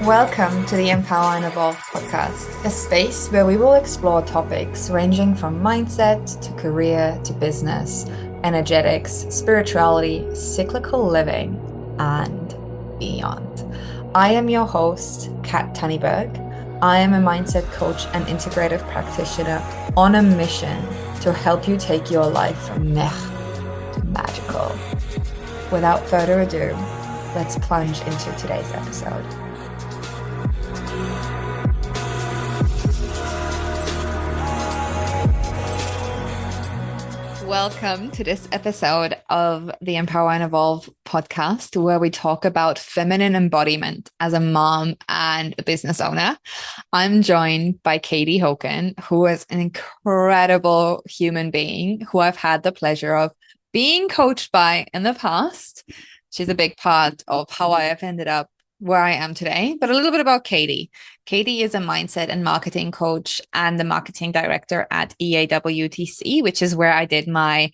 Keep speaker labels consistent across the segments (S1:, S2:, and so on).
S1: Welcome to the Empower and Evolve podcast, a space where we will explore topics ranging from mindset to career to business, energetics, spirituality, cyclical living, and beyond. I am your host, Kat Tunnyberg. I am a mindset coach and integrative practitioner on a mission to help you take your life from meh to magical. Without further ado, let's plunge into today's episode. Welcome to this episode of the Empower and Evolve podcast, where we talk about feminine embodiment as a mom and a business owner. I'm joined by Katie Hokin, who is an incredible human being who I've had the pleasure of being coached by in the past. She's a big part of how I have ended up where I am today. But a little bit about Katie. Katie is a mindset and marketing coach and the marketing director at EAWTC, which is where I did my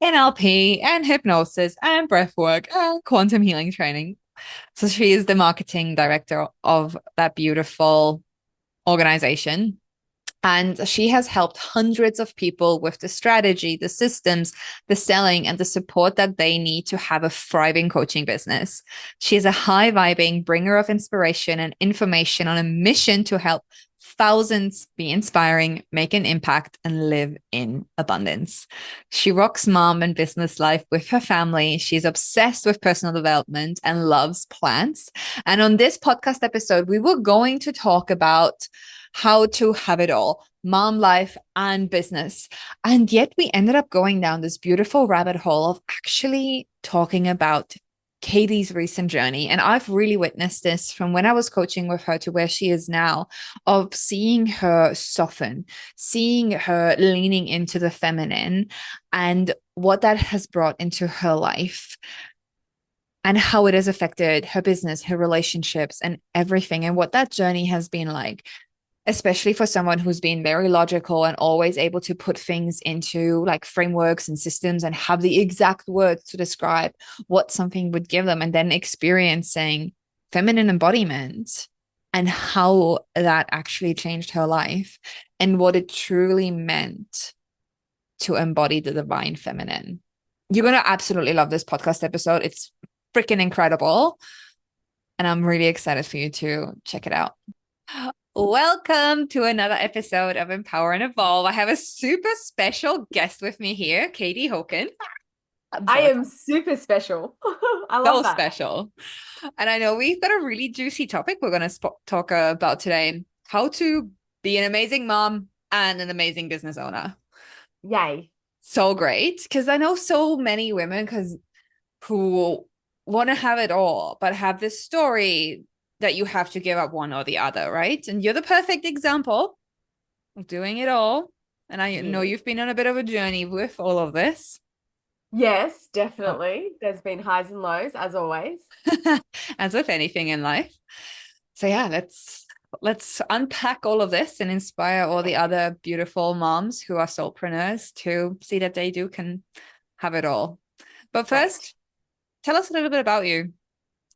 S1: NLP and hypnosis and breathwork and quantum healing training. So she is the marketing director of that beautiful organization. And she has helped hundreds of people with the strategy, the systems, the selling, and the support that they need to have a thriving coaching business. She is a high vibing bringer of inspiration and information on a mission to help thousands be inspiring, make an impact, and live in abundance. She rocks mom and business life with her family. She's obsessed with personal development and loves plants. And on this podcast episode, we were going to talk about how to have it all, mom life and business. And yet we ended up going down this beautiful rabbit hole of actually talking about Katie's recent journey. And I've really witnessed this from when I was coaching with her to where she is now, of seeing her soften, seeing her leaning into the feminine and what that has brought into her life and how it has affected her business, her relationships, and everything, and what that journey has been like, especially for someone who's been very logical and always able to put things into like frameworks and systems and have the exact words to describe what something would give them, and then experiencing feminine embodiment and how that actually changed her life and what it truly meant to embody the divine feminine. You're going to absolutely love this podcast episode. It's freaking incredible. And I'm really excited for you to check it out. Welcome to another episode of Empower and Evolve. I have a super special guest with me here, Katie Hokin.
S2: I am super special. I love that.
S1: Special. And I know we've got a really juicy topic we're going to talk about today: how to be an amazing mom and an amazing business owner.
S2: Yay.
S1: So great, because I know so many women who want to have it all, but have this story that you have to give up one or the other, right? And you're the perfect example of doing it all. And I know you've been on a bit of a journey with all of this.
S2: Yes, definitely. There's been highs and lows, as always.
S1: As with anything in life. So yeah, let's unpack all of this and inspire all the other beautiful moms who are soulpreneurs to see that they can have it all. But first, tell us a little bit about you.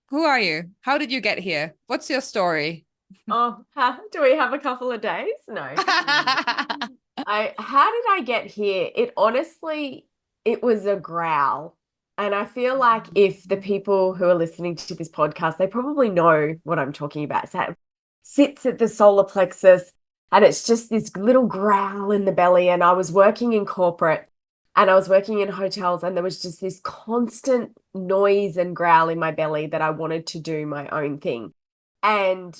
S1: Who are you? How did you get here? What's your story?
S2: Oh, do we have a couple of days? No. How did I get here? It was a growl. And I feel like if the people who are listening to this podcast, they probably know what I'm talking about. So it sits at the solar plexus and it's just this little growl in the belly. And I was working in corporate and I was working in hotels, and there was just this constant noise and growl in my belly that I wanted to do my own thing. And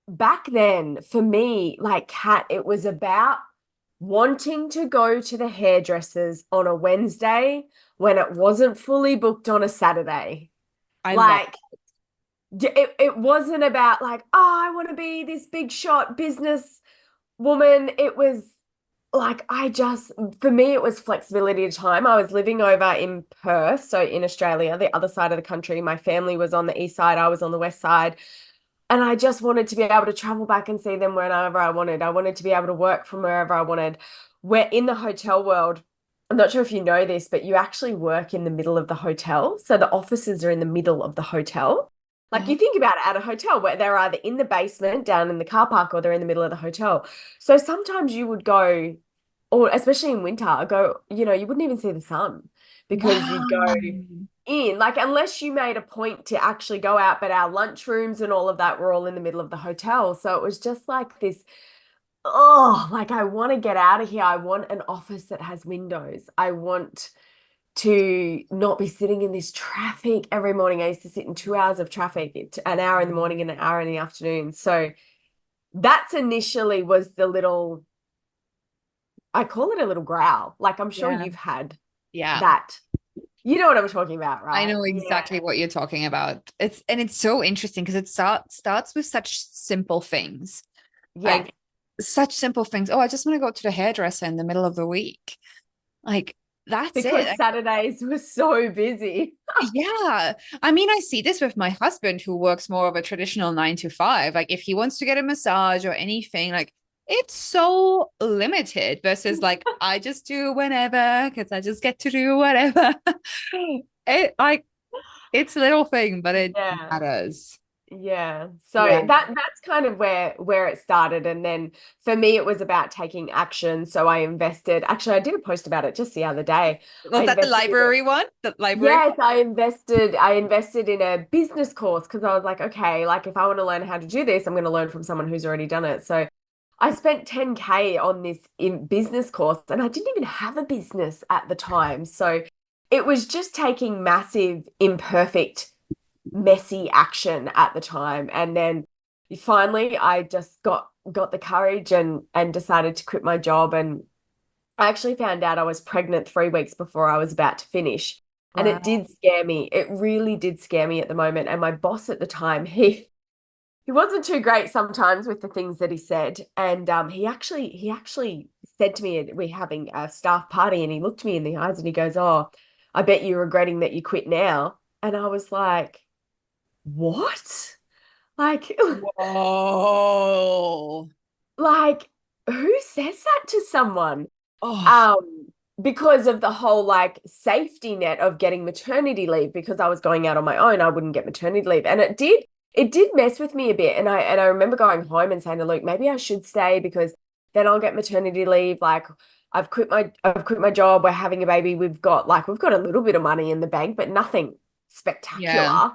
S2: back then, for me, like Kat, it was about wanting to go to the hairdressers on a Wednesday when it wasn't fully booked on a Saturday. It wasn't about like, oh, I want to be this big shot business woman. It was like, for me, it was flexibility of time. I was living over in Perth, so in Australia, the other side of the country. My family was on the east side. I was on the west side. And I just wanted to be able to travel back and see them whenever I wanted. I wanted to be able to work from wherever I wanted. We're in the hotel world. I'm not sure if you know this, but you actually work in the middle of the hotel. So the offices are in the middle of the hotel. Like you think about it at a hotel where they're either in the basement, down in the car park, or they're in the middle of the hotel. So sometimes you would go, or especially in winter, go, you wouldn't even see the sun because you'd go
S1: Wow.
S2: in, like, unless you made a point to actually go out, but our lunchrooms and all of that were all in the middle of the hotel. So it was just like this, oh, like I want to get out of here. I want an office that has windows. I want to not be sitting in this traffic every morning. I used to sit in 2 hours of traffic, an hour in the morning and an hour in the afternoon. So that's initially was the little, I call it a little growl. Like I'm sure
S1: Yeah.
S2: you've had
S1: Yeah.
S2: that. You know what I'm talking about,
S1: I
S2: right?
S1: know
S2: Yeah.
S1: exactly what you're talking about. It's so interesting because it starts with such simple things.
S2: Yes.
S1: Like such simple things. Oh, I just want to go to the hairdresser in the middle of the week. Like that's it.
S2: Because Saturdays were so busy.
S1: Yeah. I mean, I see this with my husband who works more of a traditional 9 to 5. Like if he wants to get a massage or anything, like it's so limited versus like I just do whenever because I just get to do whatever. It like it's a little thing, but it
S2: Yeah.
S1: matters.
S2: Yeah. So
S1: Yeah.
S2: that's kind of where it started. And then for me it was about taking action. So I invested. Actually, I did a post about it just the other day. I
S1: Was that the
S2: invested in
S1: library one? The library
S2: Yes, I invested in a business course because I was like, okay, like if I want to learn how to do this, I'm going to learn from someone who's already done it. So I spent 10K on this in business course and I didn't even have a business at the time. So it was just taking massive, imperfect, messy action at the time. And then finally I just got the courage and decided to quit my job. And I actually found out I was pregnant 3 weeks before I was about to finish. And it
S1: Wow.
S2: did scare me. It really did scare me at the moment. And my boss at the time, he wasn't too great sometimes with the things that he said. And he actually said to me, we're having a staff party, and he looked me in the eyes and he goes, "Oh, I bet you're regretting that you quit now." And I was like, "What?" Like,
S1: Whoa.
S2: like who says that to someone?
S1: Oh,
S2: Um, because of the whole like safety net of getting maternity leave, because I was going out on my own, I wouldn't get maternity leave. And it did mess with me a bit. And I remember going home and saying to Luke, maybe I should stay because then I'll get maternity leave. Like I've quit my job, we're having a baby, we've got a little bit of money in the bank, but nothing
S1: yeah.
S2: spectacular.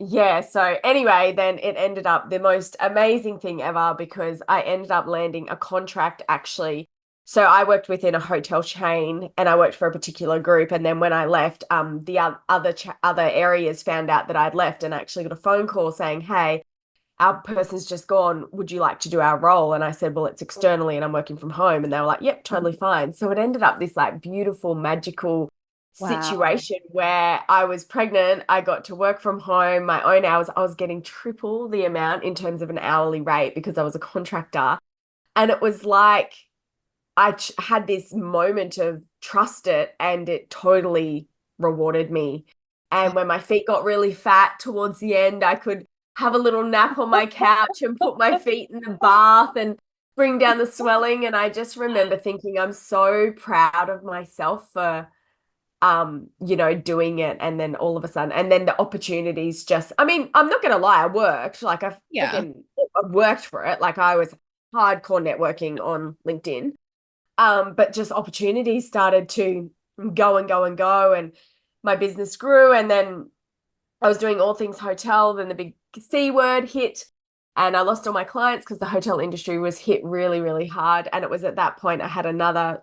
S2: Yeah, so anyway, then it ended up the most amazing thing ever because I ended up landing a contract actually. So I worked within a hotel chain and I worked for a particular group. And then when I left, the other areas found out that I'd left and actually got a phone call saying, "Hey, our person's just gone. Would you like to do our role?" And I said, "Well, it's externally and I'm working from home." And they were like, "Yep, totally fine." So it ended up this like beautiful, magical
S1: Wow.
S2: situation where I was pregnant. I got to work from home, my own hours. I was getting triple the amount in terms of an hourly rate because I was a contractor. And it was like had this moment of trust it, and it totally rewarded me. And when my feet got really fat towards the end, I could have a little nap on my couch and put my feet in the bath and bring down the swelling. And I just remember thinking, I'm so proud of myself for doing it. And then all of a sudden, and then the opportunities just, I mean, I'm not gonna lie, I worked, like
S1: Yeah.
S2: I worked for it. Like I was hardcore networking on LinkedIn. But just opportunities started to go and go and go, and my business grew. And then I was doing all things hotel. Then the big C word hit, and I lost all my clients because the hotel industry was hit really, really hard. And it was at that point I had another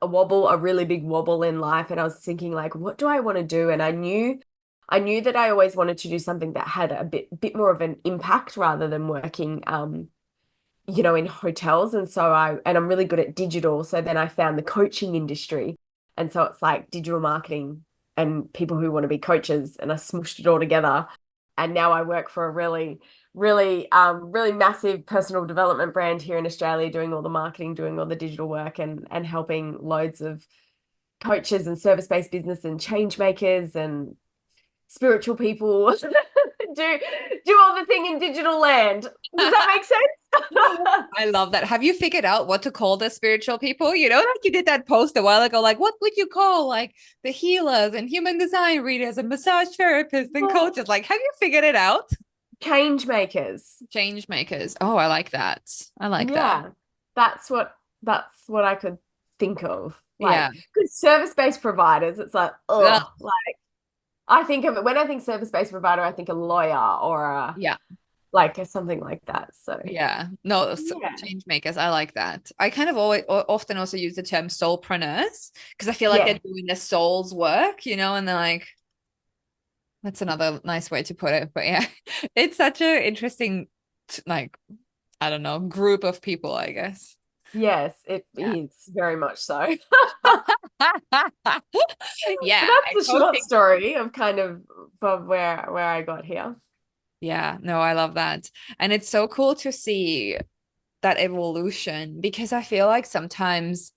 S2: a wobble, a really big wobble in life, and I was thinking like, what do I want to do? And I knew that I always wanted to do something that had a bit more of an impact rather than working in hotels. And I'm really good at digital. So then I found the coaching industry. And so it's like digital marketing and people who want to be coaches, and I smushed it all together. And now I work for a really, really, really massive personal development brand here in Australia, doing all the marketing, doing all the digital work, and helping loads of coaches and service-based business and change makers and spiritual people do all the thing in digital land. Does that make sense?
S1: I love that. Have you figured out what to call the spiritual people? You know, like you did that post a while ago, like what would you call like the healers and human design readers and massage therapists and coaches? Like, have you figured it out?
S2: Change makers.
S1: Change makers. Oh, I like that. I like that.
S2: Yeah, that's what I could think of.
S1: Yeah.
S2: Like, because service-based providers, it's like,
S1: Ugh.
S2: oh, like I think of it when I think service-based provider, I think a lawyer or
S1: Yeah.
S2: something like that. So
S1: Yeah. No,
S2: yeah,
S1: change makers. I like that. I kind of always often also use the term soulpreneurs because I feel like they're
S2: yeah,
S1: doing their soul's work, you know, and they're like, that's another nice way to put it. But yeah, it's such an interesting, like, I don't know, group of people, I guess.
S2: yes, it
S1: Yeah.
S2: is very much so.
S1: Yeah.
S2: That's
S1: I
S2: the short
S1: totally.
S2: story of kind of where I got here.
S1: Yeah. No, I love that. And it's so cool to see that evolution because I feel like sometimes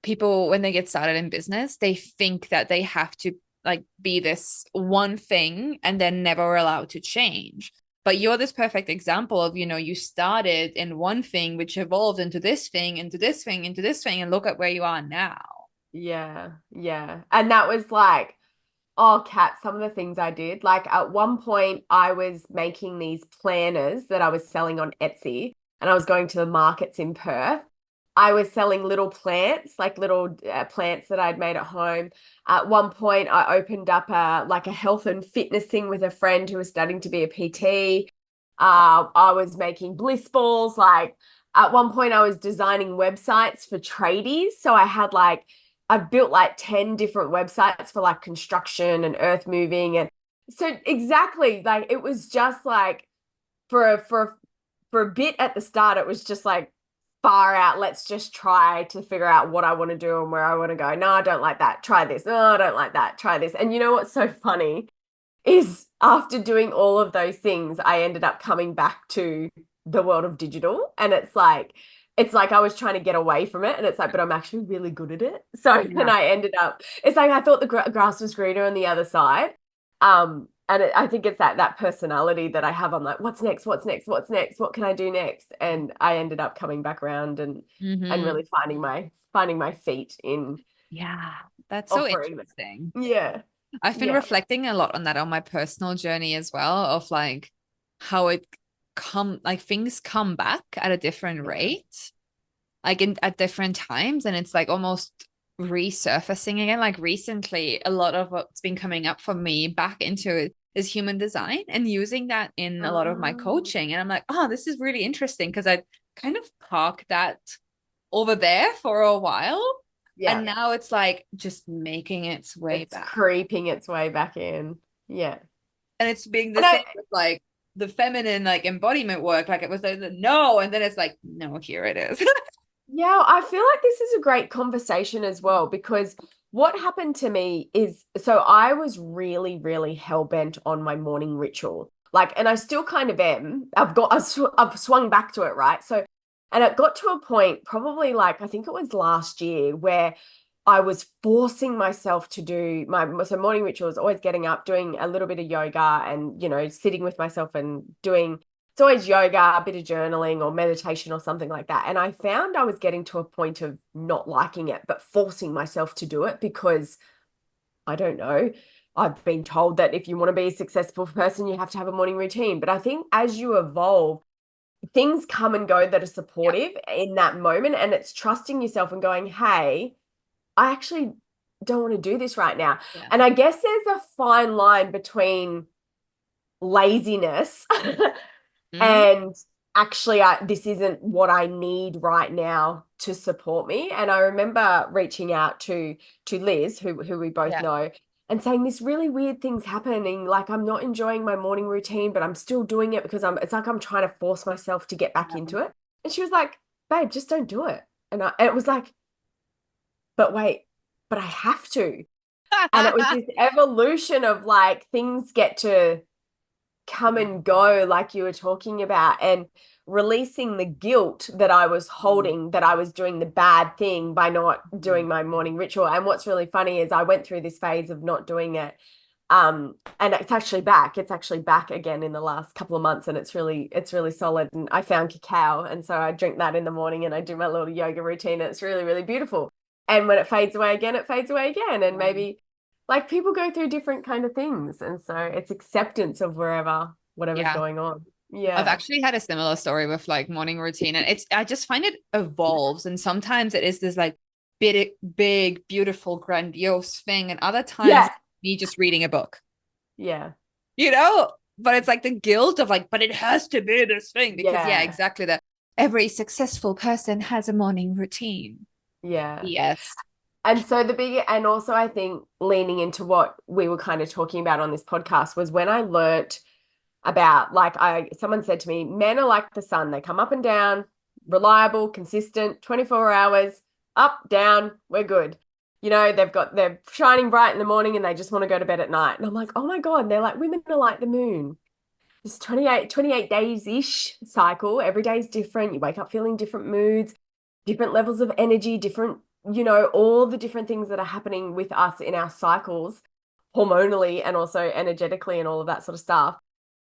S1: people, when they get started in business, they think that they have to like be this one thing and then never allowed to change. But you're this perfect example of, you know, you started in one thing, which evolved into this thing, into this thing, into this thing, and look at where you are now.
S2: Yeah, yeah. And that was like, oh, Kat, some of the things I did. Like at one point, I was making these planners that I was selling on Etsy, and I was going to the markets in Perth. I was selling little plants, like little plants that I'd made at home. At one point, I opened up a health and fitness thing with a friend who was studying to be a PT. I was making bliss balls. Like at one point, I was designing websites for tradies. So I've built like 10 different websites for like construction and earth moving. And so exactly, like it was just like for a bit at the start, it was just like far out. Let's just try to figure out what I want to do and where I want to go. No, I don't like that. Try this. No, I don't like that. Try this. And you know what's so funny is after doing all of those things, I ended up coming back to the world of digital. And it's like I was trying to get away from it. And it's like, but I'm actually really good at it. So then
S1: Yeah.
S2: I ended up, it's like I thought the grass was greener on the other side. I think it's that personality that I have. I'm like, what's next? What's next? What's next? What can I do next? And I ended up coming back around and
S1: Mm-hmm.
S2: really finding my feet in
S1: Yeah. That's so
S2: offering that.
S1: interesting.
S2: Yeah.
S1: I've been
S2: Yeah.
S1: reflecting a lot on that on my personal journey as well, of like how it come like things come back at a different
S2: Yeah.
S1: rate, like in at different times, and it's like almost resurfacing again. Like recently, a lot of what's been coming up for me back into it is human design and using that in a lot of my
S2: Um,
S1: coaching. And I'm like, oh, this is really interesting because I kind of parked that over there for a while.
S2: yeah.
S1: And now it's like just making its way
S2: It's
S1: back.
S2: creeping its way back in. Yeah.
S1: And it's being the
S2: And
S1: same with like the feminine like embodiment work. Like it was like no, and then it's like, no, here it is.
S2: yeah, I feel like this is a great conversation as well because what happened to me is so I was really, really hell bent on my morning ritual. Like, and I still kind of am. I've swung back to it, right? So, and it got to a point, probably like I think it was last year, where I was forcing myself to do so morning ritual is always getting up, doing a little bit of yoga and, sitting with myself and doing, it's always yoga, a bit of journaling or meditation or something like that. And I found I was getting to a point of not liking it, but forcing myself to do it because I don't know. I've been told that if you want to be a successful person, you have to have a morning routine. But I think as you evolve, things come and go that are
S1: Yeah.
S2: supportive in that moment. And it's trusting yourself and going, hey, I actually don't want to do this right now.
S1: Yeah.
S2: And I guess there's a fine line between laziness
S1: Mm,
S2: and actually this isn't what I need right now to support me. And I remember reaching out to Liz, who we both
S1: yeah.
S2: know, and saying this really weird thing's happening. Like I'm not enjoying my morning routine, but I'm still doing it because it's like I'm trying to force myself to get back into it. And she was like, babe, just don't do it. And it was like, but wait, but I have to. And it was this evolution of like things get to come
S1: Yeah.
S2: and go, like you were talking about, and releasing the guilt that I was
S1: Mm.
S2: holding, that I was doing the bad thing by not
S1: Mm.
S2: doing my morning ritual. And what's really funny is I went through this phase of not doing it. And it's actually back. It's actually back again in the last couple of months, and it's really solid. And I found cacao, and so I drink that in the morning, and I do my little yoga routine. And it's really, really beautiful. And when it fades away again, it fades away again. And maybe like people go through different kind of things, and so it's acceptance of whatever's
S1: Yeah.
S2: going on.
S1: I've
S2: Yeah.
S1: actually had a similar story with like morning routine, and I just find it evolves, and sometimes it is this like big, beautiful, grandiose thing, and other times
S2: Yeah.
S1: me just reading a book,
S2: Yeah.
S1: you know? But it's like the guilt of like, but it has to be this thing because yeah,
S2: Yeah.
S1: exactly that every successful person has a morning routine.
S2: Yeah.
S1: Yes.
S2: And so and also I think leaning into what we were kind of talking about on this podcast was when I learnt about someone said to me, men are like the sun. They come up and down, reliable, consistent, 24 hours, up, down, we're good. They're shining bright in the morning and they just want to go to bed at night. And I'm like, oh my God, and they're like, women are like the moon. It's 28 days-ish cycle. Every day is different. You wake up feeling different moods, different levels of energy, all the different things that are happening with us in our cycles, hormonally and also energetically and all of that sort of stuff.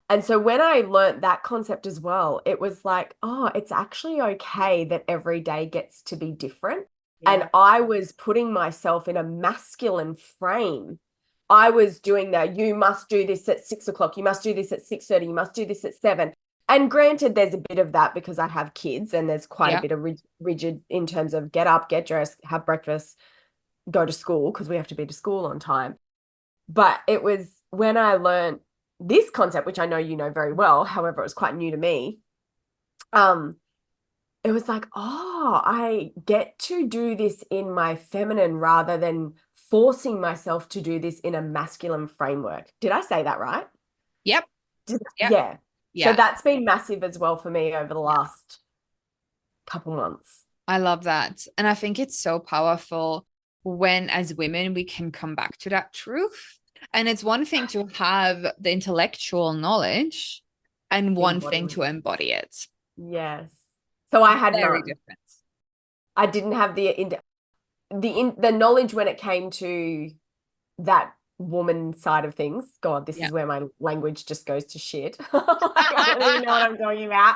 S2: And so when I learnt that concept as well, it was like, oh, it's actually okay that every day gets to be different.
S1: Yeah.
S2: And I was putting myself in a masculine frame. I was doing that. You must do this at 6 o'clock. You must do this at 6:30. You must do this at 7. And granted, there's a bit of that because I have kids and there's quite a
S1: Yeah.
S2: bit of rigid in terms of get up, get dressed, have breakfast, go to school because we have to be to school on time. But it was when I learned this concept, which I know you know very well, however, it was quite new to me. Um, it was like, oh, I get to do this in my feminine rather than forcing myself to do this in a masculine framework. Did I say that right?
S1: Yep. Yep.
S2: Yeah. So
S1: Yeah.
S2: that's been massive as well for me over the
S1: Yeah.
S2: last couple months.
S1: I love that. And I think it's so powerful when, as women, we can come back to that truth. And it's one thing to have the intellectual knowledge and one thing to
S2: Embodiment.
S1: embody it.
S2: Yes. So I had
S1: Very
S2: none.
S1: different.
S2: I didn't have the knowledge when it came to that woman side of things. God, this
S1: Yeah.
S2: is where my language just goes to shit. Like, I don't even know what I'm talking about.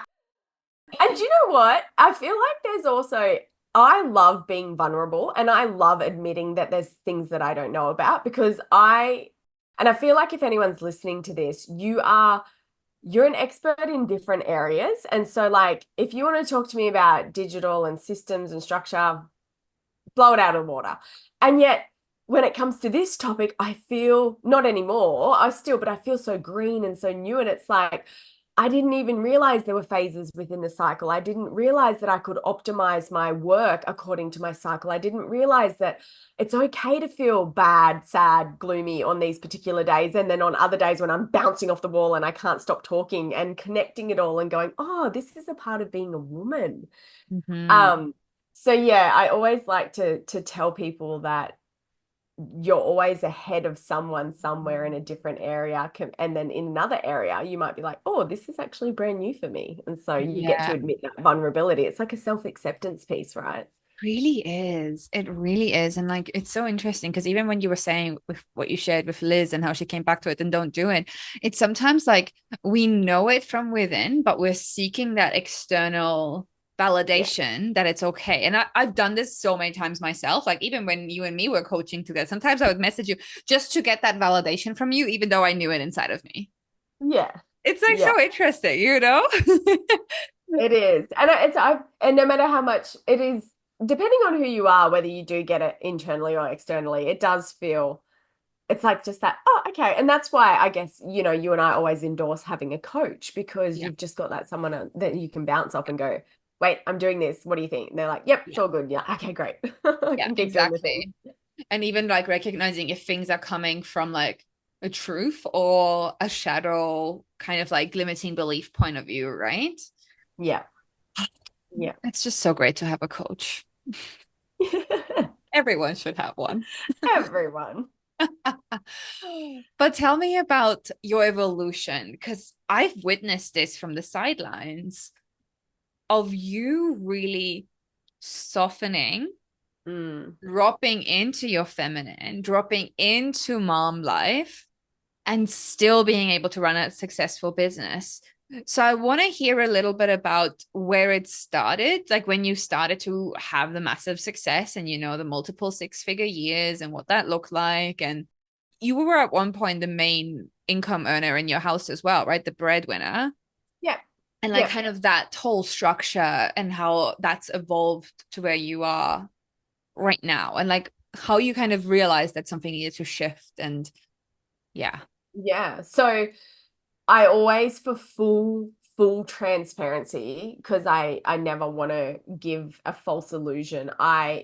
S2: And do you know what? I feel like there's also, I love being vulnerable and I love admitting that there's things that I don't know about and I feel like if anyone's listening to this, you're an expert in different areas. And so, like, if you want to talk to me about digital and systems and structure, blow it out of the water. And yet, when it comes to this topic, I feel not anymore. But I feel so green and so new. And it's like, I didn't even realize there were phases within the cycle. I didn't realize that I could optimize my work according to my cycle. I didn't realize that it's okay to feel bad, sad, gloomy on these particular days. And then on other days when I'm bouncing off the wall and I can't stop talking and connecting it all and going, oh, this is a part of being a woman.
S1: Mhm.
S2: Um, so yeah, I always like to tell people that you're always ahead of someone somewhere in a different area. And then in another area, you might be like, oh, this is actually brand new for me. And so you get to
S1: Yeah.
S2: admit that vulnerability. It's like a self-acceptance piece, right?
S1: Really is. It really is. And like it's so interesting because even when you were saying with what you shared with Liz and how she came back to it and don't do it, it's sometimes like we know it from within, but we're seeking that external
S2: Yeah.
S1: validation that it's okay. And I've done this so many times myself. Like even when you and me were coaching together, sometimes I would message you just to get that validation from you, even though I knew it inside of me.
S2: Yeah.
S1: It's like
S2: Yeah.
S1: so interesting, you know?
S2: It is. And no matter how much it is, depending on who you are, whether you do get it internally or externally, it does feel it's like just that, oh, okay. And that's why I guess, you and I always endorse having a coach because
S1: Yeah.
S2: you've just got that someone that you can bounce off and go, wait, I'm doing this. What do you think? And they're like, yep, it's
S1: Yeah.
S2: all good. Yeah. Okay, great. I
S1: Yeah,
S2: can keep doing the thing.
S1: exactly. And even like recognizing if things are coming from like a truth or a shadow kind of like limiting belief point of view, right?
S2: Yeah. Yeah.
S1: It's just so great to have a coach. Everyone should have one.
S2: Everyone.
S1: But tell me about your evolution, because I've witnessed this from the sidelines of you really softening,
S2: Mm.
S1: dropping into your feminine, dropping into mom life and still being able to run a successful business. So I want to hear a little bit about where it started, like when you started to have the massive success and, the multiple six-figure years and what that looked like. And you were at one point the main income earner in your house as well, right? The breadwinner.
S2: Yeah.
S1: And like
S2: Yeah.
S1: kind of that whole structure and how that's evolved to where you are right now. And like how you kind of realized that something needed to shift. And yeah.
S2: Yeah. So I always, for full transparency, because I never want to give a false illusion.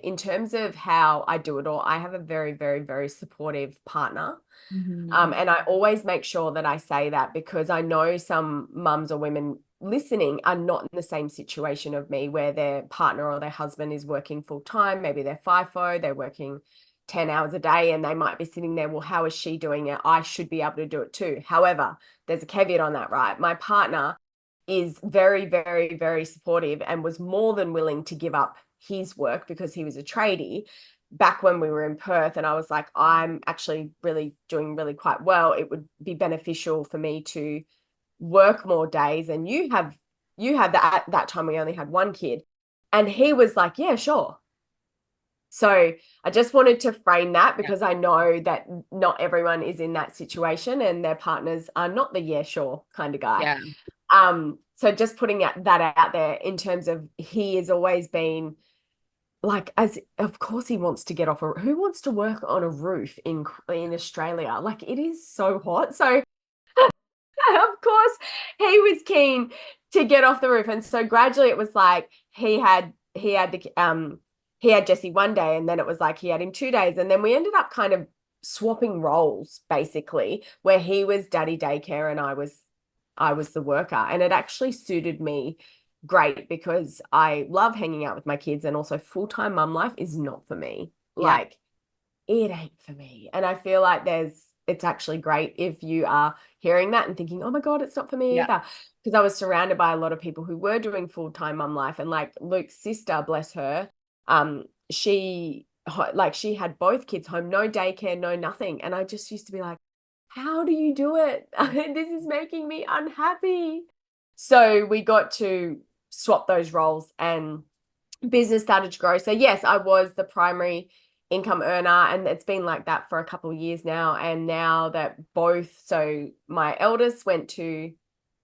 S2: In terms of how I do it all, I have a very, very, very supportive partner.
S1: Mhm.
S2: And I always make sure that I say that, because I know some mums or women listening are not in the same situation of me, where their partner or their husband is working full time. Maybe they're FIFO, they're working 10 hours a day, and they might be sitting there, well, how is she doing it? I should be able to do it too. However, there's a caveat on that, right? My partner is very, very, very supportive and was more than willing to give up his work because he was a tradie back when we were in Perth. And I was like, I'm actually really doing really quite well. It would be beneficial for me to work more days. And you have that, at that time we only had one kid. And he was like, yeah, sure. So I just wanted to frame that,
S1: Yeah.
S2: because I know that not everyone is in that situation and their partners are not the yeah, sure kind of guy.
S1: Yeah.
S2: So just putting that out there, in terms of, he has always been like, as of course he wants to get off who wants to work on a roof in Australia? Like, it is so hot. So of course he was keen to get off the roof. And so gradually it was like, he had Jesse one day, and then it was like he had him 2 days. And then we ended up kind of swapping roles, basically, where he was daddy daycare and I was the worker. And it actually suited me great, because I love hanging out with my kids, and also full-time mum life is not for me.
S1: Yeah.
S2: Like, it ain't for me. And I feel like it's actually great if you are hearing that and thinking, oh my God, it's not for me
S1: Yeah.
S2: either. Because I was surrounded by a lot of people who were doing full-time mum life. And like Luke's sister, bless her, she had both kids home, no daycare, no nothing. And I just used to be like, how do you do it? This is making me unhappy. So we got to swap those roles, and business started to grow. So yes, I was the primary income earner, and it's been like that for a couple of years now. And now that so my eldest went to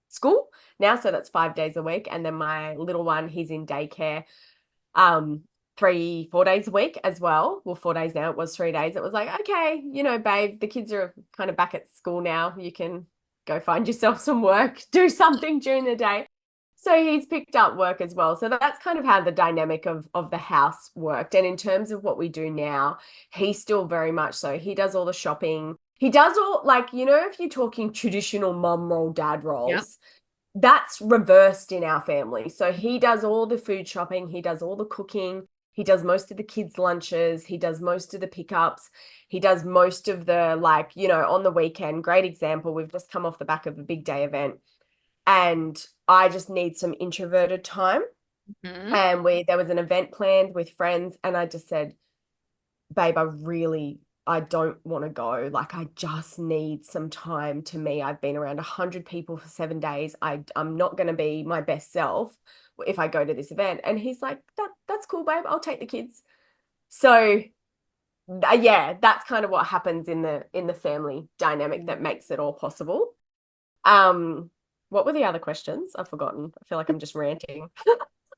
S2: school now, so that's 5 days a week. And then my little one, he's in daycare 4 days a week as well. Well, 4 days now, it was 3 days. It was like, okay, babe, the kids are kind of back at school now. You can go find yourself some work, do something during the day. So he's picked up work as well. So that's kind of how the dynamic of the house worked. And in terms of what we do now, he's still very much so. He does all the shopping. He does all, like, if you're talking traditional mum role, dad
S1: Yeah.
S2: roles, that's reversed in our family. So he does all the food shopping. He does all the cooking. He does most of the kids' lunches. He does most of the pickups. He does most of the, like, on the weekend. Great example. We've just come off the back of a big day event, and I just need some introverted time.
S1: Mhm.
S2: And there was an event planned with friends, and I just said, babe, I don't want to go. Like, I just need some time to me. I've been around 100 people for 7 days. I'm not going to be my best self if I go to this event. And he's like, that's cool, babe. I'll take the kids. So yeah, that's kind of what happens in the family dynamic that makes it all possible. What were the other questions? I've forgotten. I feel like I'm just ranting.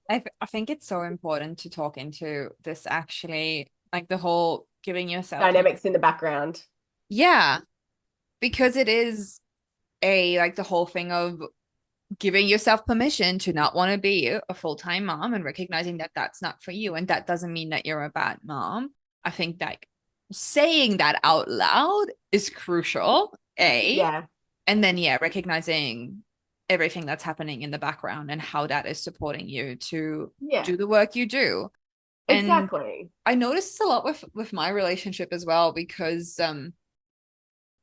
S1: I think it's so important to talk into this actually, like the whole giving yourself.
S2: Dynamics in the background.
S1: Yeah, because it is like the whole thing of giving yourself permission to not want to be a full-time mom and recognizing that that's not for you. And that doesn't mean that you're a bad mom. I think that saying that out loud is crucial, A.
S2: Yeah.
S1: And then, yeah, recognizing everything that's happening in the background and how that is supporting you to
S2: Yeah.
S1: do the work you do. And
S2: Exactly.
S1: I noticed this a lot with my relationship as well, because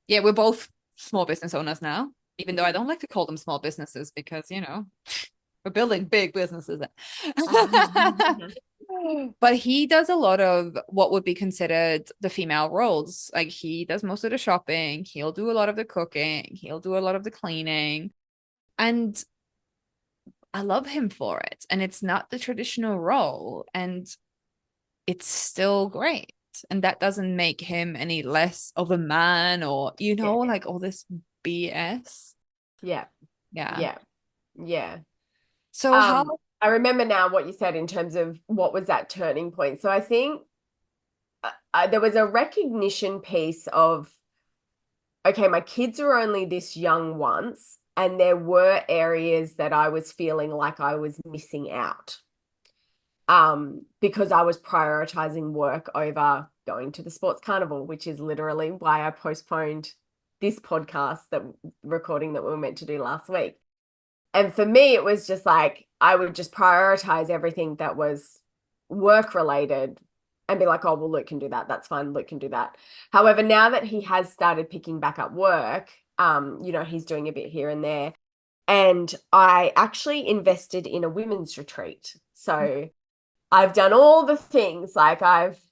S1: yeah, we're both small business owners now, even though I don't like to call them small businesses because, we're building big businesses. But he does a lot of what would be considered the female roles. Like he does most of the shopping, he'll do a lot of the cooking, he'll do a lot of the cleaning. And I love him for it. And it's not the traditional role, and it's still great. And that doesn't make him any less of a man or,
S2: Yeah.
S1: like all this BS.
S2: Yeah.
S1: Yeah.
S2: Yeah. Yeah.
S1: So how,
S2: I remember now what you said in terms of what was that turning point. So I think there was a recognition piece of, okay, my kids are only this young once, and there were areas that I was feeling like I was missing out. Because I was prioritizing work over going to the sports carnival, which is literally why I postponed this podcast that recording that we were meant to do last week. And for me, it was just like I would just prioritize everything that was work related and be like, oh, well, Luke can do that. That's fine. Luke can do that. However, now that he has started picking back up work, he's doing a bit here and there. And I actually invested in a women's retreat. So I've done all the things, like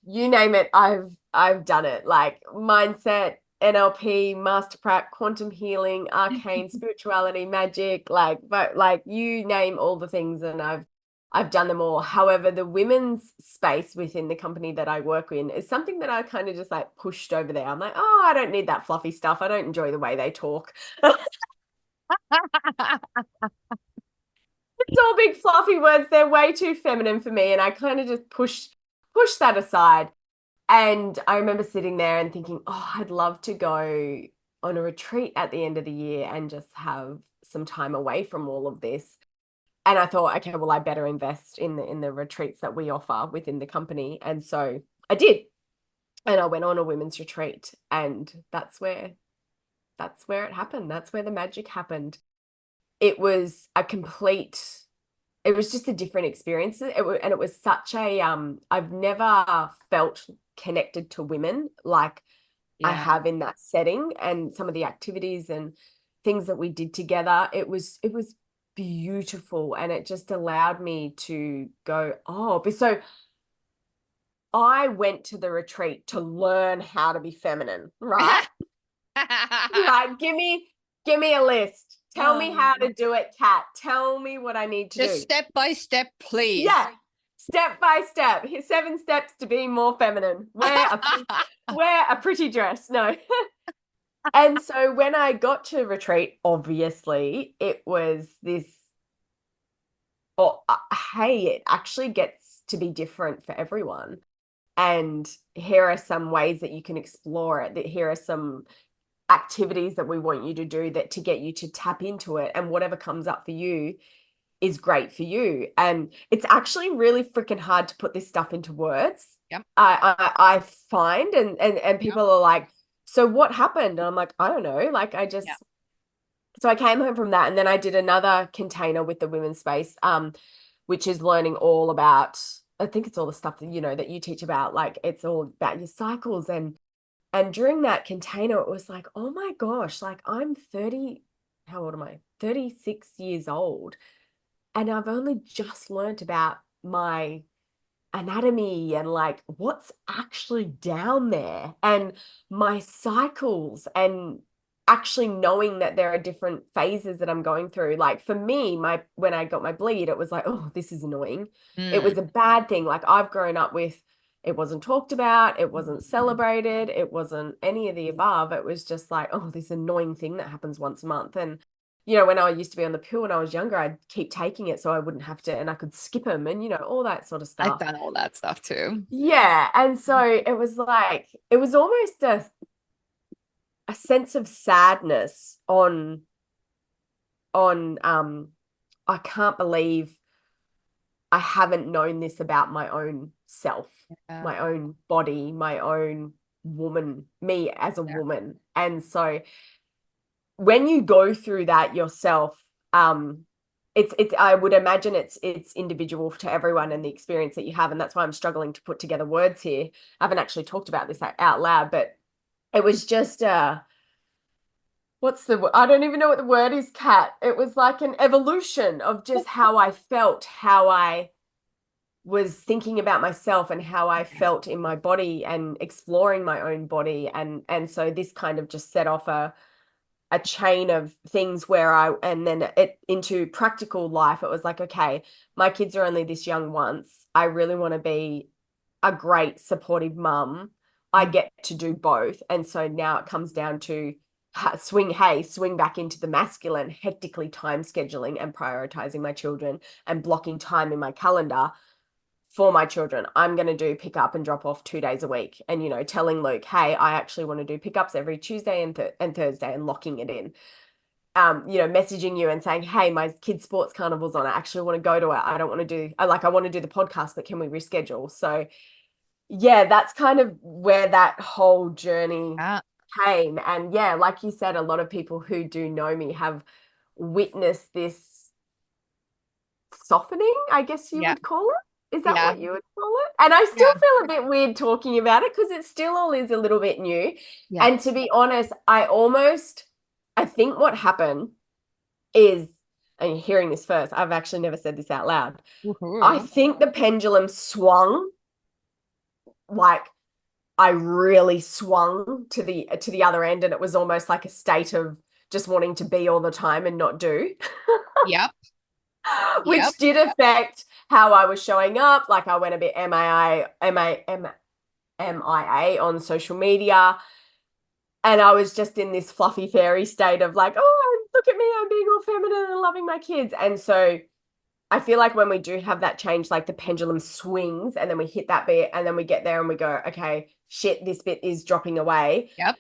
S2: you name it, I've done it, like mindset, NLP, master prac, quantum healing, arcane spirituality, magic, but you name all the things, and I've done them all. However, the women's space within the company that I work in is something that I kind of just like pushed over there. I'm like, oh, I don't need that fluffy stuff. I don't enjoy the way they talk. It's all big fluffy words. They're way too feminine for me. And I kind of just push that aside. And I remember sitting there and thinking, oh, I'd love to go on a retreat at the end of the year and just have some time away from all of this. And I thought, okay, well, I better invest in the retreats that we offer within the company. And so I did. And I went on a women's retreat, and that's where it happened. That's where the magic happened. It was it was just a different experience. And it was such a, I've never felt connected to women like I
S1: yeah.
S2: have in that setting, and some of the activities and things that we did together. It was beautiful, and it just allowed me to go, oh, but so I went to the retreat to learn how to be feminine, right? Right. Give me a list. Tell me how to do it, Kat. Tell me what I need to
S1: Just
S2: do.
S1: step by step, please.
S2: Yeah. Step by step. Here's 7 steps to being more feminine. Wear a pretty dress. No. And so when I got to retreat, obviously, it was this, oh, hey, it actually gets to be different for everyone. And here are some ways that you can explore it. That here are some activities that we want you to do that to get you to tap into it, and whatever comes up for you is great for you. And it's actually really freaking hard to put this stuff into words.
S1: Yep.
S2: I find, and
S1: Yep.
S2: people are like, so what happened? And I'm like, I don't know. Like
S1: Yep.
S2: so I came home from that, and then I did another container with the women's space, which is learning all about, I think it's all the stuff that, that you teach about, like it's all about your cycles. And during that container, it was like, oh my gosh, like I'm 30, how old am I? 36 years old. And I've only just learned about my anatomy and like what's actually down there and my cycles, and actually knowing that there are different phases that I'm going through. Like for me, when I got my bleed, it was like, oh, this is annoying. It was a bad thing. Like I've grown up with, it wasn't talked about, it wasn't celebrated, it wasn't any of the above. It was just like, oh, this annoying thing that happens once a month. And when I used to be on the pill when I was younger, I'd keep taking it so I wouldn't have to, and I could skip them, and all that sort of
S1: I've
S2: stuff.
S1: done all that stuff too.
S2: Yeah. And so it was like, it was almost a sense of sadness on I can't believe I haven't known this about my own self,
S1: Yeah.
S2: my own body, my own woman, me as a woman. And when you go through that yourself, it's I would imagine it's individual to everyone and the experience that you have. And that's why I'm struggling to put together words here. I haven't actually talked about this out loud, but it was just I don't even know what the word is, Kat. It was like an evolution of just how I felt, how I was thinking about myself and how I felt in my body and exploring my own body. And so this kind of just set off a chain of things where and then it into practical life. It was like, okay, my kids are only this young once. I really want to be a great supportive mum. I get to do both. And so now it comes down to swing back into the masculine, hectically time scheduling and prioritizing my children and blocking time in my calendar for my children. I'm going to do pick up and drop off 2 days a week. And, telling Luke, hey, I actually want to do pickups every Tuesday and Thursday and locking it in. Messaging you and saying, hey, my kids' sports carnival's on. I actually want to go to it. I don't want to do, I want to do the podcast, but can we reschedule? So yeah, that's kind of where that whole journey came. And yeah, like you said, a lot of people who do know me have witnessed this softening, I guess you would call it. Is that what you would call it? And I still feel a bit weird talking about it because it still all is a little bit new. And to be honest, I think what happened is, and you're hearing this first, I've actually never said this out loud. I think the pendulum swung, like I really swung to the other end, and it was almost like a state of just wanting to be all the time and not do.
S1: Yep.
S2: Which did affect how I was showing up. Like I went a bit MIA on social media. And I was just in this fluffy fairy state of like, oh, look at me, I'm being all feminine and loving my kids. And so I feel like when we do have that change, like the pendulum swings and then we hit that bit and then we get there and we go, okay, shit, this bit is dropping away.
S1: Yep.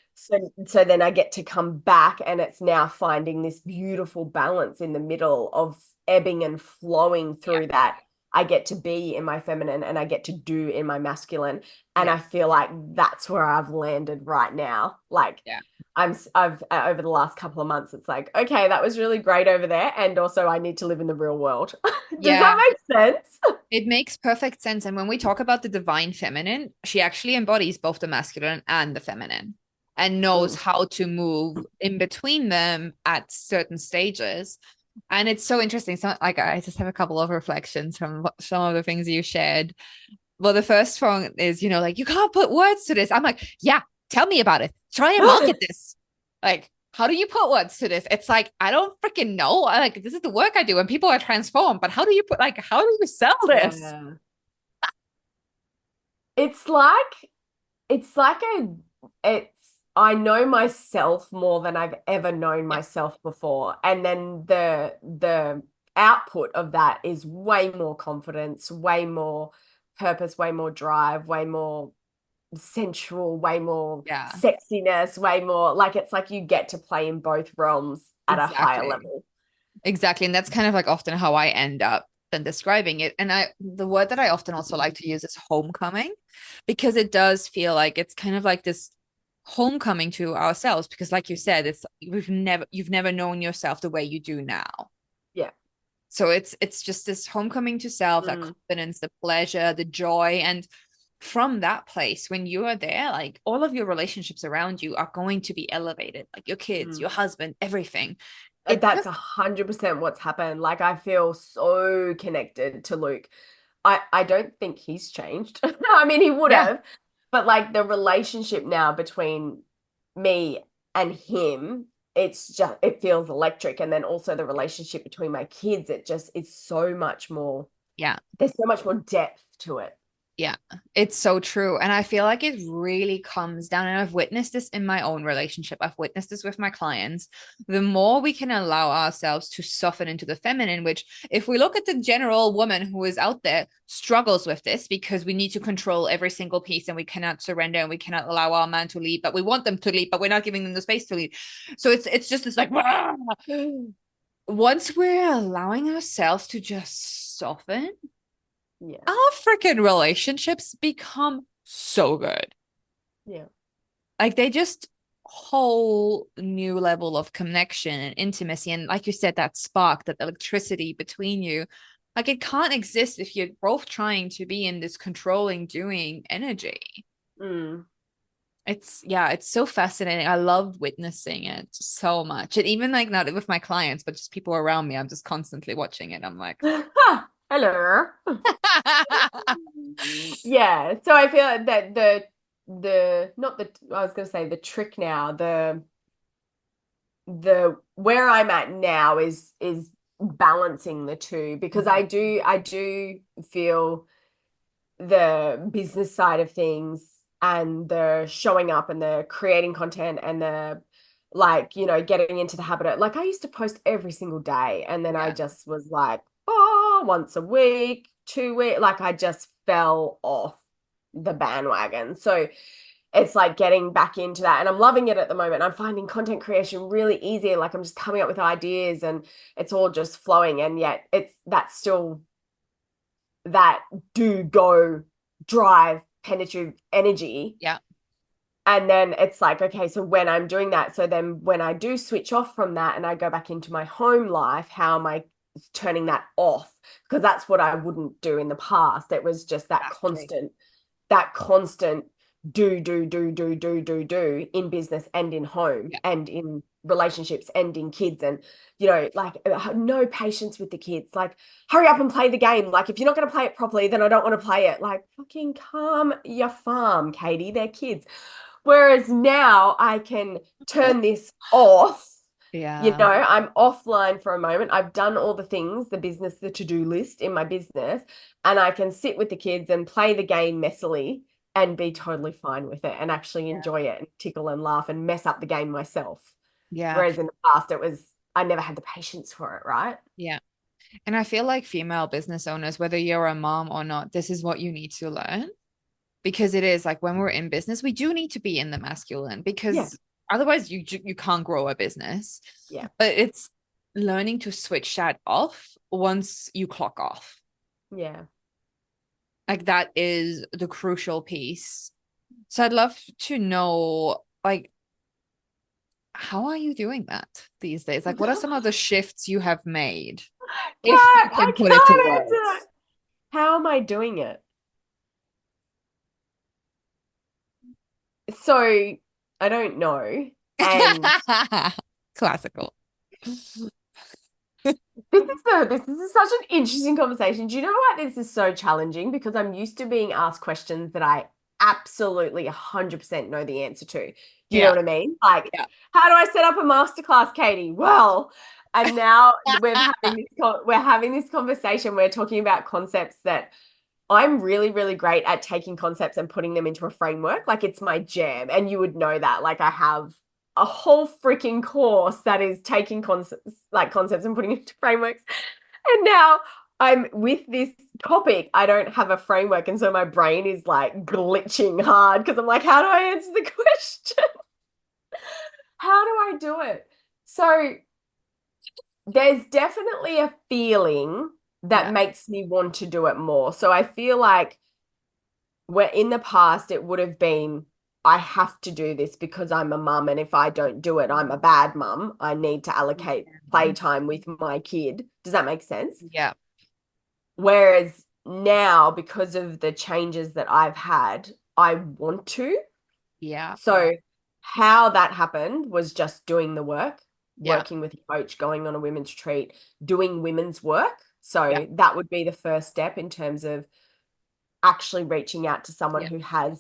S2: So then I get to come back and it's now finding this beautiful balance in the middle of ebbing and flowing through that. I get to be in my feminine and I get to do in my masculine. And I feel like that's where I've landed right now. Like I've over the last couple of months, it's like, okay, that was really great over there. And also I need to live in the real world. Does that make sense?
S1: It makes perfect sense. And when we talk about the divine feminine, she actually embodies both the masculine and the feminine and knows how to move in between them at certain stages. And it's so interesting. So, like, I just have a couple of reflections from some of the things you shared. Well, the first one is, like, you can't put words to this. I'm like, yeah, tell me about it. Try and market this. Like, how do you put words to this? It's like, I don't freaking know. This is the work I do and people are transformed. But how do you sell this?
S2: Yeah. It's like I know myself more than I've ever known myself before. And then the output of that is way more confidence, way more purpose, way more drive, way more sensual, way more sexiness, way more like it's like you get to play in both realms at a higher level.
S1: Exactly. And that's kind of like often how I end up than describing it. And the word that I often also like to use is homecoming, because it does feel like it's kind of like this homecoming to ourselves, because like you said, it's you've never known yourself the way you do now.
S2: Yeah.
S1: So it's just this homecoming to self, that confidence, the pleasure, the joy. And from that place, when you are there, like all of your relationships around you are going to be elevated, like your kids, your husband, everything.
S2: That's 100% what's happened. Like I feel so connected to Luke. I don't think he's changed. I mean, he would have, but like the relationship now between me and him, it feels electric. And then also the relationship between my kids, it just is so much more.
S1: Yeah.
S2: There's so much more depth to it.
S1: Yeah, it's so true. And I feel like it really comes down, and I've witnessed this in my own relationship. I've witnessed this with my clients. The more we can allow ourselves to soften into the feminine, which if we look at the general woman who is out there, struggles with this because we need to control every single piece and we cannot surrender and we cannot allow our man to lead, but we want them to lead, but we're not giving them the space to lead. So it's just this like, once we're allowing ourselves to just soften, our freaking relationships become so good.
S2: Yeah.
S1: Like they just whole new level of connection and intimacy. And like you said, that spark, that electricity between you, like it can't exist if you're both trying to be in this controlling, doing energy. It's so fascinating. I love witnessing it so much. And even like not with my clients, but just people around me, I'm just constantly watching it. I'm like,
S2: Hello. Yeah. So I feel like that the not the I was going to say the trick now, the where I'm at now is balancing the two because I do feel the business side of things and the showing up and the creating content and the like, getting into the habit of like I used to post every single day and then I
S1: Yeah,
S2: just was like, oh, once a week, 2 week, like I just fell off the bandwagon. So it's like getting back into that and I'm loving it at the moment. I'm finding content creation really easy. Like I'm just coming up with ideas and it's all just flowing. And yet that's still that do go drive penetrative energy.
S1: yeah,
S2: And then it's like, okay, so when I'm doing that, so then when I do switch off from that and I go back into my home life, how am I turning that off? Because that's what I wouldn't do in the past. It was just
S1: exactly.
S2: that constant do in business and in home
S1: Yeah,
S2: and in relationships and in kids and like no patience with the kids, like hurry up and play the game, like if you're not going to play it properly then I don't want to play it, like fucking calm your farm, Katie, they're kids. Whereas now I can turn this off.
S1: yeah,
S2: I'm offline for a moment. I've done all the things, the business, the to-do list in my business, and I can sit with the kids and play the game messily and be totally fine with it and actually enjoy it and tickle and laugh and mess up the game myself.
S1: yeah,
S2: Whereas in the past, I never had the patience for it, right?
S1: yeah. And I feel like female business owners, whether you're a mom or not, this is what you need to learn because it is like when we're in business, we do need to be in the masculine
S2: Yeah,
S1: because otherwise you can't grow a business.
S2: yeah,
S1: But it's learning to switch that off once you clock off.
S2: yeah.
S1: Like that is the crucial piece. So I'd love to know, like, how are you doing that these days? Like, what are some of the shifts you have made, if you
S2: I
S1: can put it to
S2: can't answer
S1: words?
S2: it. How am I doing it? So I don't know. And
S1: Classical.
S2: this is such an interesting conversation. Do you know why this is so challenging? Because I'm used to being asked questions that I absolutely 100% know the answer to. Do you know
S1: Yeah.
S2: what I mean? Like,
S1: Yeah.
S2: how do I set up a masterclass, Katie? Well, and now we're having this conversation. We're talking about concepts that I'm really, really great at taking concepts and putting them into a framework. Like it's my jam. And you would know that. Like I have a whole freaking course that is taking concepts and putting it into frameworks. And now I'm with this topic. I don't have a framework. And so my brain is like glitching hard because I'm like, how do I answer the question? How do I do it? So there's definitely a feeling that
S1: Yeah.
S2: makes me want to do it more. So I feel like where in the past it would have been, I have to do this because I'm a mum, and if I don't do it, I'm a bad mum. I need to allocate playtime with my kid. Does that make sense?
S1: Yeah.
S2: Whereas now, because of the changes that I've had, I want to.
S1: Yeah.
S2: So how that happened was just doing the work,
S1: Yeah.
S2: working with a coach, going on a women's retreat, doing women's work.
S1: Yeah.
S2: So that would be the first step in terms of actually reaching out to someone
S1: Yeah.
S2: who
S1: Yeah.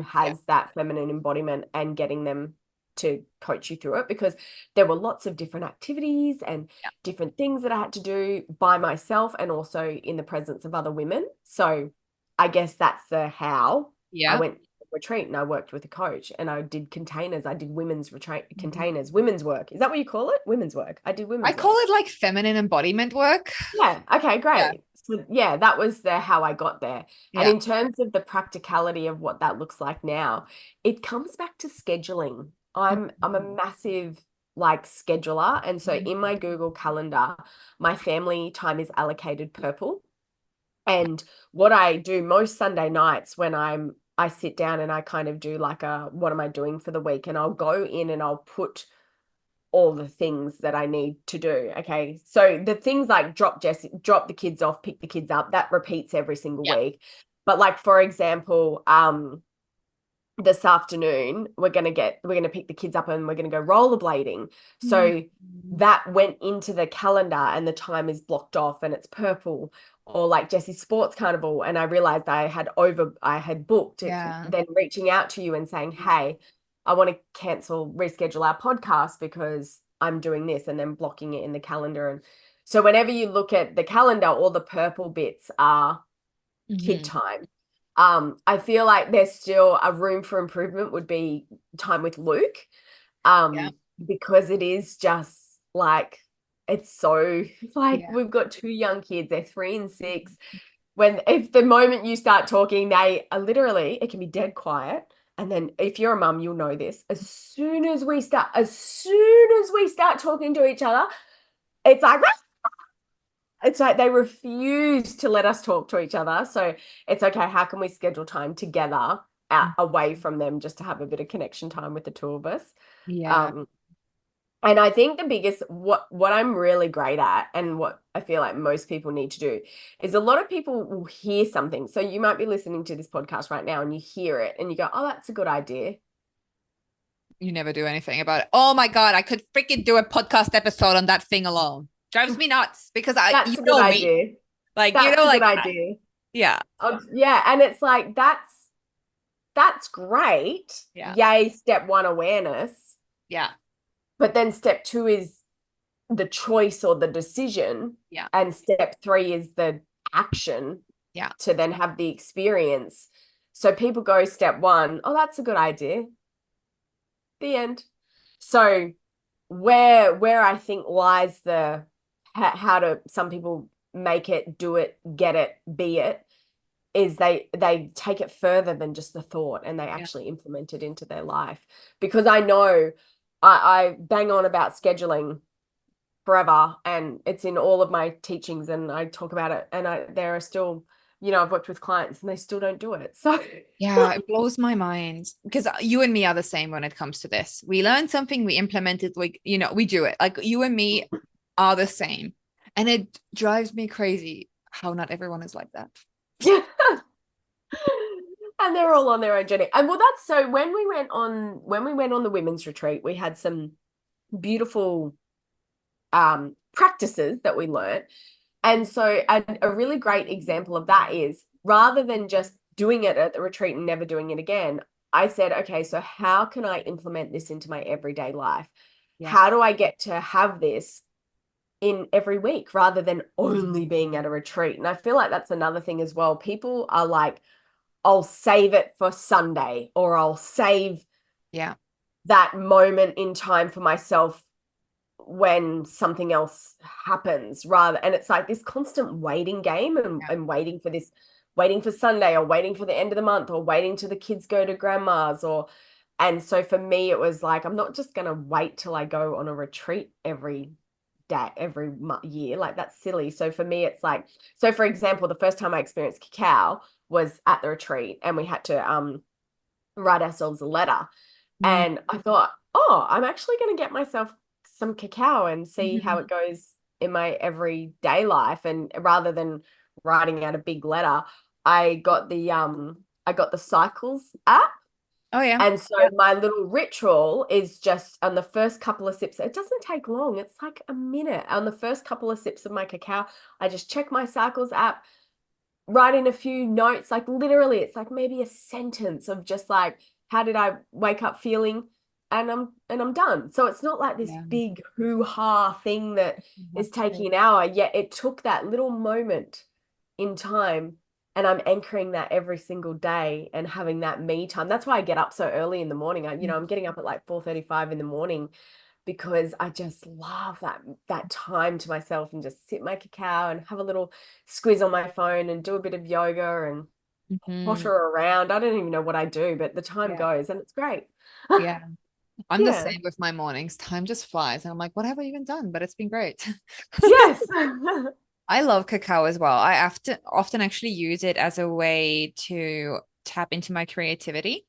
S2: has that feminine embodiment and getting them to coach you through it, because there were lots of different activities and
S1: Yeah.
S2: different things that I had to do by myself and also in the presence of other women. So I guess that's the how. I
S1: Yeah.
S2: went to a retreat and I worked with a coach and I did containers. I did women's retreat
S1: Mhm.
S2: containers, women's work. Is that what you call it? Women's work. I did
S1: I
S2: women's
S1: call
S2: work.
S1: it like feminine embodiment work.
S2: Yeah. Okay,
S1: Yeah.
S2: great. So yeah, that was the how I got there. And
S1: Yeah.
S2: in terms of the practicality of what that looks like now, it comes back to scheduling. I'm a massive like scheduler. And so in my Google Calendar, my family time is allocated purple. And what I do most Sunday nights when I sit down and I kind of do like a what am I doing for the week? And I'll go in and I'll put all the things that I need to do. Okay. So the things like drop the kids off, pick the kids up, that repeats every single
S1: Yeah.
S2: week. But like for example, this afternoon we're gonna pick the kids up and we're gonna go rollerblading. So
S1: Mm.
S2: that went into the calendar and the time is blocked off and it's purple. Or like Jesse's sports carnival, and I realized I had booked. It's
S1: Yeah.
S2: then reaching out to you and saying, hey, I want to reschedule our podcast because I'm doing this, and then blocking it in the calendar. And so whenever you look at the calendar, all the purple bits are kid
S1: Hmm.
S2: time. I feel like there's still a room for improvement would be time with Luke,
S1: Yeah.
S2: because it is just like it's so like
S1: Yeah.
S2: we've got two young kids, they're 3 and 6. When if the moment you start talking, they are literally it can be dead quiet. And then if you're a mum, you'll know this. As soon as we start talking to each other, it's like it's like they refuse to let us talk to each other. So it's okay. How can we schedule time together away from them just to have a bit of connection time with the two of us?
S1: Yeah.
S2: Um, and I think the biggest what I'm really great at and what I feel like most people need to do is a lot of people will hear something. So you might be listening to this podcast right now and you hear it and you go, "Oh, that's a good idea."
S1: You never do anything about it. Oh my God, I could freaking do a podcast episode on that thing alone. Drives me nuts because you
S2: That's a good
S1: know me.
S2: idea.
S1: Like,
S2: That's a good
S1: like,
S2: idea.
S1: yeah,
S2: Yeah, and it's like that's great.
S1: yeah,
S2: Yay, step one awareness.
S1: yeah,
S2: But then step two is the choice or the decision.
S1: yeah,
S2: And step three is the action
S1: yeah,
S2: to then have the experience. So people go step one, oh, that's a good idea. The end. So where I think lies the how to some people make it, do it, get it, be it, is they take it further than just the thought and they
S1: yeah,
S2: actually implement it into their life. Because I know I bang on about scheduling forever and it's in all of my teachings and I talk about it and there are still, I've worked with clients and they still don't do it. So
S1: yeah. It blows my mind because you and me are the same when it comes to this. We learn something, we implement it, like, we do it. Like you and me are the same. And it drives me crazy how not everyone is like that.
S2: yeah. And they're all on their own journey. And well, that's so when we went on the women's retreat, we had some beautiful practices that we learned. And so a really great example of that is rather than just doing it at the retreat and never doing it again, I said, okay, so how can I implement this into my everyday life?
S1: Yeah.
S2: How do I get to have this in every week rather than only being at a retreat? And I feel like that's another thing as well. People are like, I'll save it for Sunday, or I'll save
S1: Yeah.
S2: that moment in time for myself when something else happens rather. And it's like this constant waiting game
S1: Yeah.
S2: and waiting for Sunday or waiting for the end of the month or waiting till the kids go to grandma's and so for me it was like I'm not just going to wait till I go on a retreat every day every year, like that's silly. So for me it's like, so for example, the first time I experienced cacao was at the retreat and we had to write ourselves a letter.
S1: Mm.
S2: And I thought, oh, I'm actually going to get myself some cacao and see how
S1: Mhm.
S2: it goes in my everyday life. And rather than writing out a big letter, I got the Cycles app.
S1: Oh yeah.
S2: And so my little ritual is just on the first couple of sips. It doesn't take long. It's like a minute. On the first couple of sips of my cacao, I just check my Cycles app, write in a few notes, like literally it's like maybe a sentence of just like how did I wake up feeling, and I'm done. So it's not like this
S1: Yeah.
S2: big hoo-ha thing that is taking
S1: Exactly.
S2: an hour, yet it took that little moment in time, and I'm anchoring that every single day and having that me time. That's why I get up so early in the morning. I'm getting up at like 4:35 in the morning because I just love that time to myself and just sip my cacao and have a little squeeze on my phone and do a bit of yoga and
S1: Mhm.
S2: potter around. I don't even know what I do, but the time
S1: Yeah.
S2: goes and it's great.
S1: Yeah. I'm the
S2: Yeah.
S1: same with my mornings. Time just flies. And I'm like, what have I even done? But it's been great.
S2: Yes.
S1: I love cacao as well. I often actually use it as a way to tap into my creativity.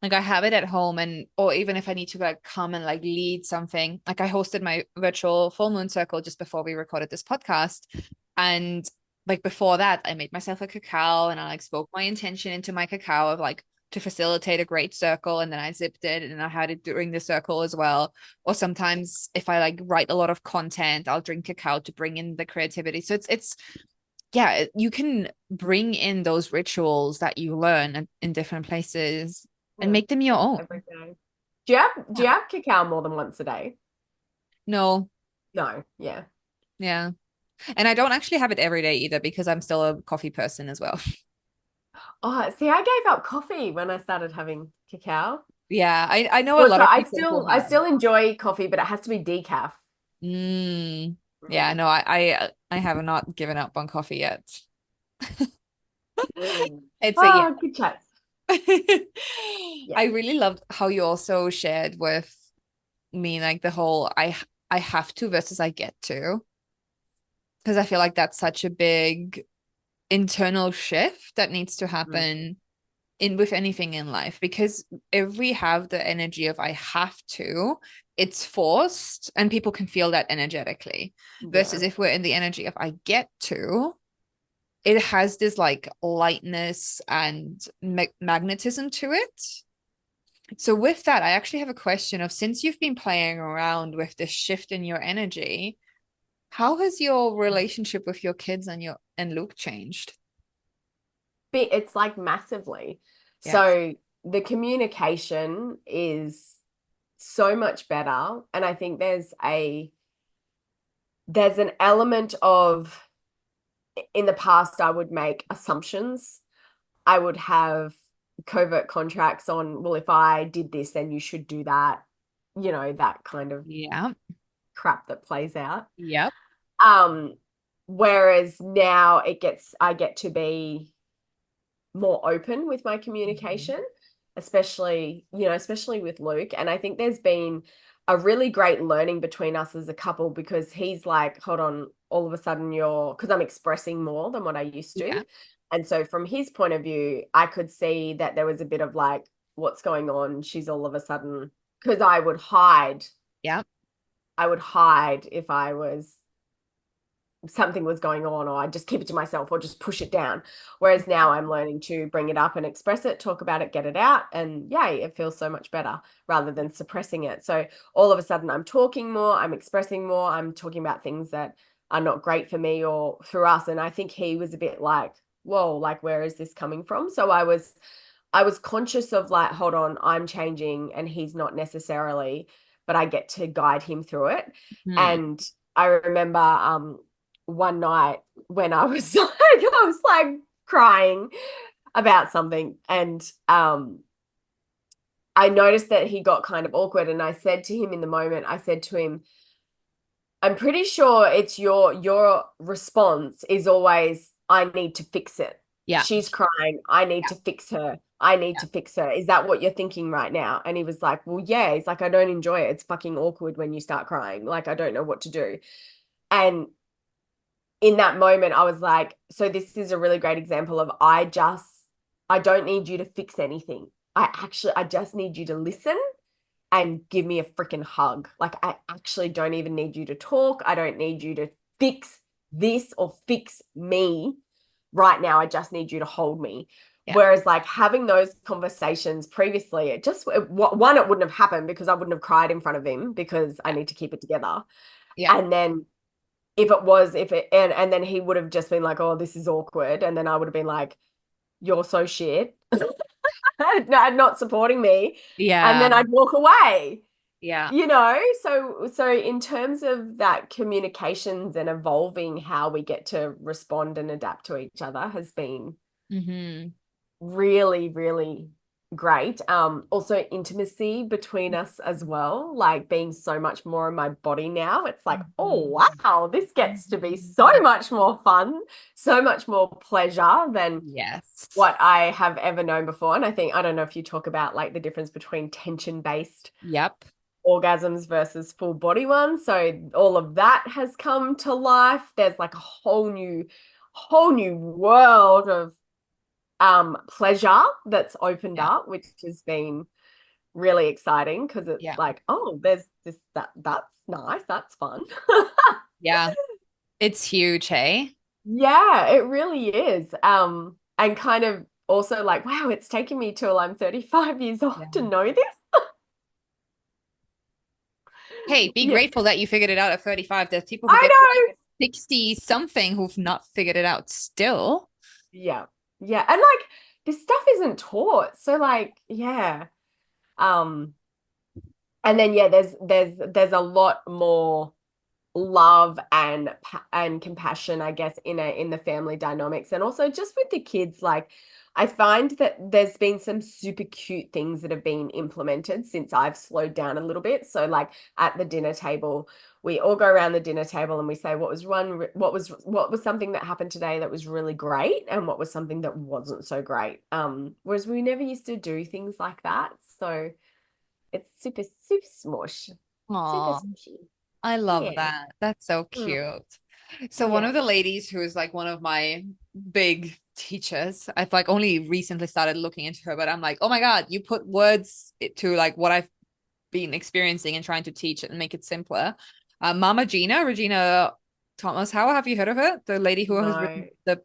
S1: Like I have it at home or even if I need to like come and like lead something. Like I hosted my virtual full moon circle just before we recorded this podcast. And like before that, I made myself a cacao and I like spoke my intention into my cacao of like to facilitate a great circle, and then I zipped it and I had it during the circle as well. Or sometimes if I like write a lot of content, I'll drink cacao to bring in the creativity. So it's yeah, you can bring in those rituals that you learn in different places and
S2: Yeah.
S1: make them your own.
S2: Every day. Do you have cacao more than once a day?
S1: No,
S2: No. Yeah.
S1: yeah. And I don't actually have it every day either because I'm still a coffee person as well.
S2: Oh, see, I gave up coffee when I started having cacao.
S1: Yeah, I know a
S2: Well,
S1: lot
S2: so
S1: of
S2: I
S1: people who
S2: still I
S1: have.
S2: still enjoy coffee, but it has to be decaf.
S1: Yeah,
S2: Mm.
S1: no, I have not given up on coffee yet.
S2: Mm.
S1: It's a yeah.
S2: Oh, good chat. Yeah.
S1: I really loved how you also shared with me like the whole I have to versus I get to, because I feel like that's such a big internal shift that needs to
S2: Mm.
S1: happen in with anything in life, because if we have the energy of I have to, it's forced and people can feel that energetically, versus
S2: Yeah.
S1: if we're in the energy of I get to, it has this like lightness and magnetism to it. So with that, I actually have a question of, since you've been playing around with this shift in your energy, how has your relationship with your kids and your and Luke changed?
S2: But it's like massively.
S1: Yeah.
S2: So the communication is so much better. And I think there's an element of, in the past, I would make assumptions. I would have covert contracts on, well, if I did this, then you should do that, that kind of
S1: Yeah.
S2: crap that plays out.
S1: Yep.
S2: Um, Whereas now I get to be more open with my
S1: Mhm.
S2: communication, especially with Luke. And I think there's been a really great learning between us as a couple, because he's like, hold on, all of a sudden because I'm expressing more than what I used to.
S1: Yeah.
S2: And so from his point of view, I could see that there was a bit of like, what's going on? She's all of a sudden, because
S1: Yeah.
S2: I would hide if I was something was going on, or I just keep it to myself or just push it down. Whereas now I'm learning to bring it up and express it, talk about it, get it out. And yay, it feels so much better rather than suppressing it. So all of a sudden I'm talking more, I'm expressing more, I'm talking about things that are not great for me or through us. And I think he was a bit like, whoa, like, where is this coming from? So I was conscious of like, hold on, I'm changing and he's not necessarily, but I get to guide him through it.
S1: Hmm.
S2: And I remember one night when I was like crying about something, and I noticed that he got kind of awkward, and I said to him in the moment, I said to him, I'm pretty sure it's your response is always, I need to fix it.
S1: Yeah.
S2: She's crying. I need
S1: Yeah.
S2: to fix her. I need
S1: Yeah.
S2: to fix her. Is that what you're thinking right now? And he was like, well, yeah. He's like, I don't enjoy it. It's fucking awkward when you start crying. Like, I don't know what to do. And in that moment, I was like, so this is a really great example of, I don't need you to fix anything. I just need you to listen and give me a freaking hug. Like, I actually don't even need you to talk. I don't need you to fix this or fix me right now. I just need you to hold me.
S1: Yeah.
S2: Whereas, like, having those conversations previously, one, it wouldn't have happened because I wouldn't have cried in front of him because I need to keep it together.
S1: Yeah.
S2: And then and then he would have just been like, oh, this is awkward. And then I would have been like, you're so shit. Not supporting me. And
S1: Yeah.
S2: then I'd walk away.
S1: Yeah.
S2: So in terms of that communications and evolving how we get to respond and adapt to each other has been
S1: Hmm.
S2: really, really great. Also intimacy between us as well, like being so much more in my body now. It's like, oh
S1: Hmm.
S2: wow, this gets to be so much more fun, so much more pleasure than
S1: Yes.
S2: what I have ever known before. And I don't know if you talk about like the difference between tension-based
S1: Yep.
S2: orgasms versus full body ones. So all of that has come to life. There's like a whole new world of pleasure that's opened
S1: Yeah.
S2: up, which has been really exciting because it's
S1: Yeah.
S2: like, oh, there's this that's nice, that's fun.
S1: Yeah. It's huge, hey?
S2: Yeah, it really is. And kind of also like, wow, it's taken me till I'm 35 years old
S1: Yeah.
S2: to know this.
S1: Hey, be
S2: Yeah,
S1: grateful that you figured it out at 35. There's people who
S2: I
S1: get to
S2: know.
S1: like 60 something who've not figured it out still.
S2: Yeah. Yeah. And like this stuff isn't taught. So like, yeah. Um, and then yeah, there's a lot more love and compassion, I guess, in the family dynamics, and also just with the kids. Like, I find that there's been some super cute things that have been implemented since I've slowed down a little bit. So like at the dinner table, we all go around the dinner table and we say what was something that happened today that was really great, and what was something that wasn't so great. Whereas we never used to do things like that. So it's super, super smush. Super
S1: Aw,
S2: smushy.
S1: I love
S2: Yeah.
S1: that. That's so
S2: Mm.
S1: cute. So one
S2: Yeah.
S1: of the ladies who is like one of my big teachers, I've like only recently started looking into her, but I'm like, oh my God, you put words to like what I've been experiencing and trying to teach it and make it simpler. Mama Gina, Regina Thomas, how have you heard of her? The lady who has
S2: No,
S1: written the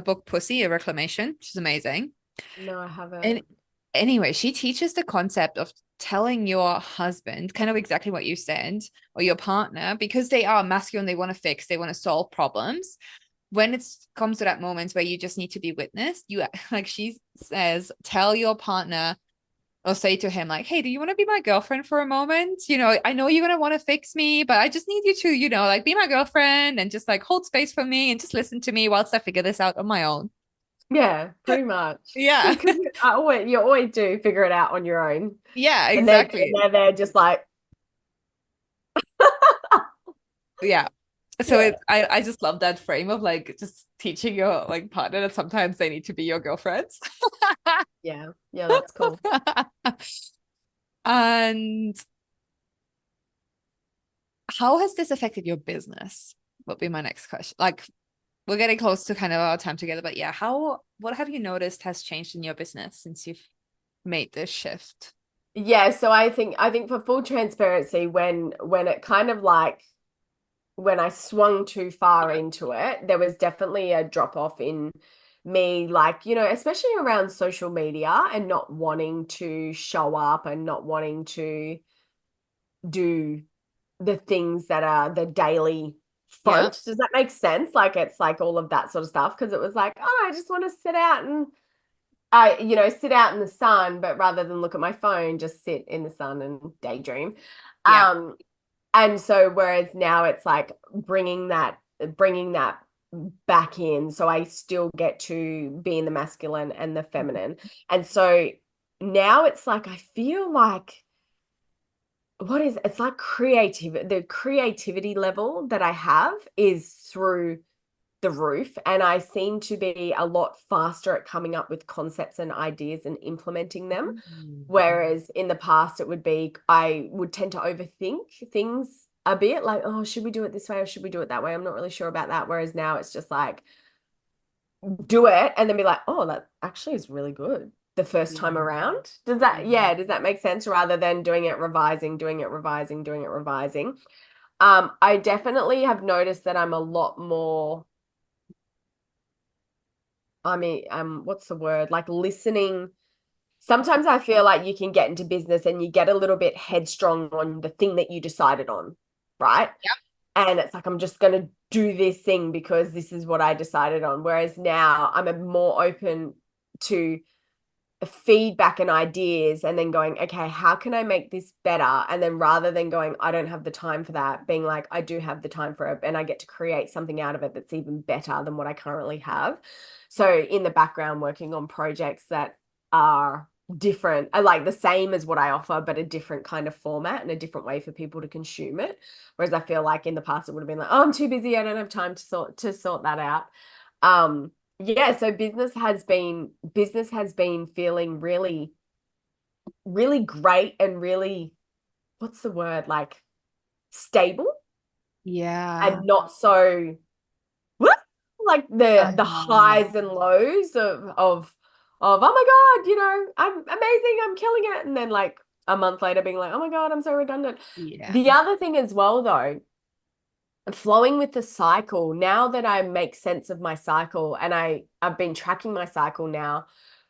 S1: book Pussy, a Reclamation. She's amazing.
S2: no, I
S1: And
S2: haven't.
S1: anyway, she teaches the concept of telling your husband kind of exactly what you said, or your partner, because they are masculine, they want to fix, they want to solve problems. When it comes to that moment where you just need to be witnessed, you like she says, tell your partner or say to him, like, hey, do you want to be my girlfriend for a moment? I know you're gonna want to fix me, but I just need you to, like be my girlfriend and just like hold space for me and just listen to me whilst I figure this out on my own.
S2: Yeah, pretty much.
S1: Yeah.
S2: Because you always do figure it out on your own.
S1: Yeah,
S2: And then
S1: exactly.
S2: they're just like,
S1: Yeah. So
S2: yeah,
S1: I just love that frame of like just teaching your like partner that sometimes they need to be your girlfriends.
S2: yeah, yeah, that's cool.
S1: And how has this affected your business? Would be my next question. Like we're getting close to kind of our time together, but yeah, what have you noticed has changed in your business since you've made this shift?
S2: Yeah, so I think for full transparency, when it kind of like when I swung too far into it, there was definitely a drop off in me, like, especially around social media and not wanting to show up and not wanting to do the things that are the daily
S1: Yeah.
S2: front. Does that make sense? Like it's like all of that sort of stuff. Because it was like, oh, I just want to sit out and sit out in the sun, but rather than look at my phone, just sit in the sun and daydream.
S1: Yeah.
S2: Um, and so whereas now it's like bringing that back in, so I still get to be in the masculine and the feminine. And so now it's like I feel like it's like the creativity level that I have is through the roof, and I seem to be a lot faster at coming up with concepts and ideas and implementing them.
S1: Mm.
S2: Whereas in the past, I would tend to overthink things a bit, like, oh, should we do it this way or should we do it that way? I'm not really sure about that. Whereas now it's just like, do it and then be like, oh, that actually is really good the first time
S1: Yeah.
S2: around.
S1: Yeah.
S2: Does that make sense? Rather than doing it, revising, doing it, revising, doing it, revising. I definitely have noticed that I'm a lot more, I mean, what's the word? Like listening. Sometimes I feel like you can get into business and you get a little bit headstrong on the thing that you decided on, right? And it's like, I'm just going to do this thing because this is what I decided on. Whereas now I'm a more open to feedback and ideas, and then going, okay, how can I make this better? And then rather than going, I don't have the time for that, being like, I do have the time for it, and I get to create something out of it that's even better than what I currently have. So in the background, working on projects that are different, are like the same as what I offer, but a different kind of format and a different way for people to consume it. Whereas I feel like in the past it would have been like, oh, I'm too busy, I don't have time to sort that out. Yeah, so business has been feeling really, really great and really, what's the word, like stable
S1: Yeah.
S2: and not so whoop, like the
S1: Um,
S2: highs and lows of oh my God, I'm amazing, I'm killing it. And then like a month later being like, oh my God, I'm so redundant.
S1: yeah.
S2: The other thing as well though, flowing with the cycle, now that I make sense of my cycle and I've been tracking my cycle now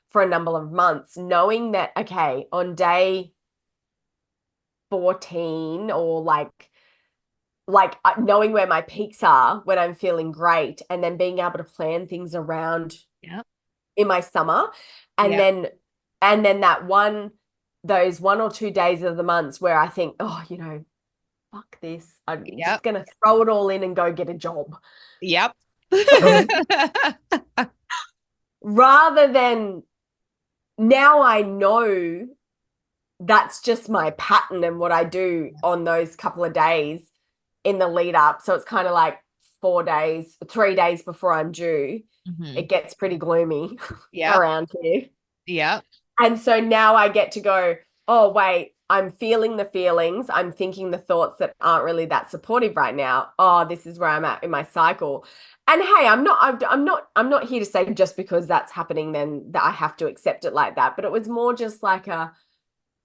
S2: for a number of months, knowing that, okay, on day 14 or knowing where my peaks are when I'm feeling great, and then being able to plan things around
S1: Yeah.
S2: in my summer. And
S1: Yeah.
S2: then those 1 or 2 days of the months where I think, oh, fuck this. I'm just
S1: Yep.
S2: gonna throw it all in and go get a job.
S1: Yep.
S2: Rather than, now I know that's just my pattern and what I do on those couple of days in the lead up. So it's kind of like 4 days, 3 days before I'm due,
S1: Hmm.
S2: it gets pretty gloomy
S1: Yep.
S2: around here.
S1: Yep.
S2: And so now I get to go, oh, wait, I'm feeling the feelings. I'm thinking the thoughts that aren't really that supportive right now. Oh, this is where I'm at in my cycle. And hey, I'm not here to say just because that's happening, then that I have to accept it like that. But it was more just like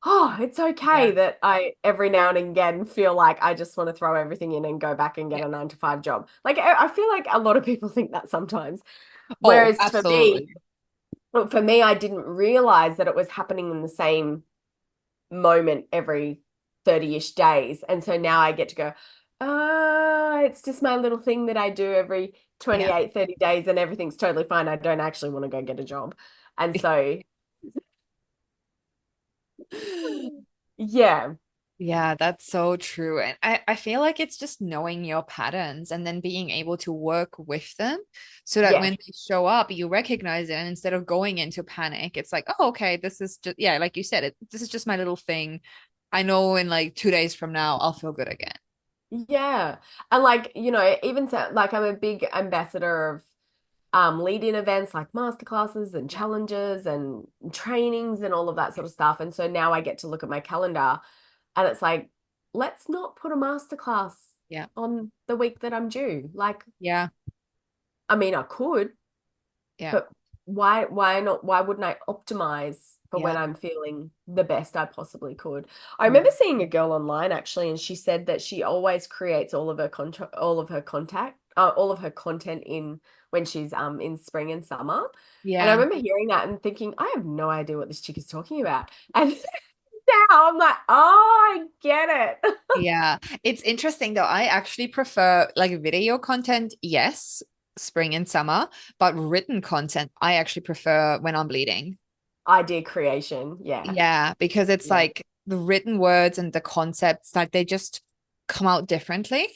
S2: oh, it's okay
S1: Yeah.
S2: that I every now and again feel like I just want to throw everything in and go back and get
S1: Yeah.
S2: a 9 to 5 job. Like I feel like a lot of people think that sometimes.
S1: Oh,
S2: Whereas
S1: absolutely.
S2: for me, I didn't realize that it was happening in the same moment every 30-ish days. And so now I get to go, it's just my little thing that I do every
S1: Yeah.
S2: 28, 30 days and everything's totally fine. I don't actually want to go get a job. And so, yeah,
S1: Yeah, that's so true. And I feel like it's just knowing your patterns and then being able to work with them so that when
S2: yes,
S1: they show up, you recognize it. And instead of going into panic, it's like, oh, okay, this is just, yeah, like you said, this is just my little thing. I know in like 2 days from now, I'll feel good again.
S2: yeah. And like, even so, like I'm a big ambassador of lead-in events like masterclasses and
S1: Yeah.
S2: challenges and trainings and all of that sort of stuff. And so now I get to look at my calendar and it's like, let's not put a masterclass
S1: Yeah.
S2: on the week that I'm due. Like,
S1: Yeah.
S2: I mean, I could,
S1: Yeah.
S2: but why not? Why wouldn't I optimize for when
S1: Yeah.
S2: I'm feeling the best I possibly could? I
S1: Yeah.
S2: remember seeing a girl online actually, and she said that she always creates all of her content in when she's in spring and summer. And I
S1: Yeah.
S2: remember hearing that and thinking, I have no idea what this chick is talking about. And now I'm like, oh, I get it.
S1: Yeah. It's interesting though. I actually prefer like video content, yes, spring and summer, but written content, I actually prefer when I'm bleeding.
S2: Idea creation. Yeah.
S1: Yeah, because it's
S2: Yeah.
S1: like the written words and the concepts, like they just come out differently.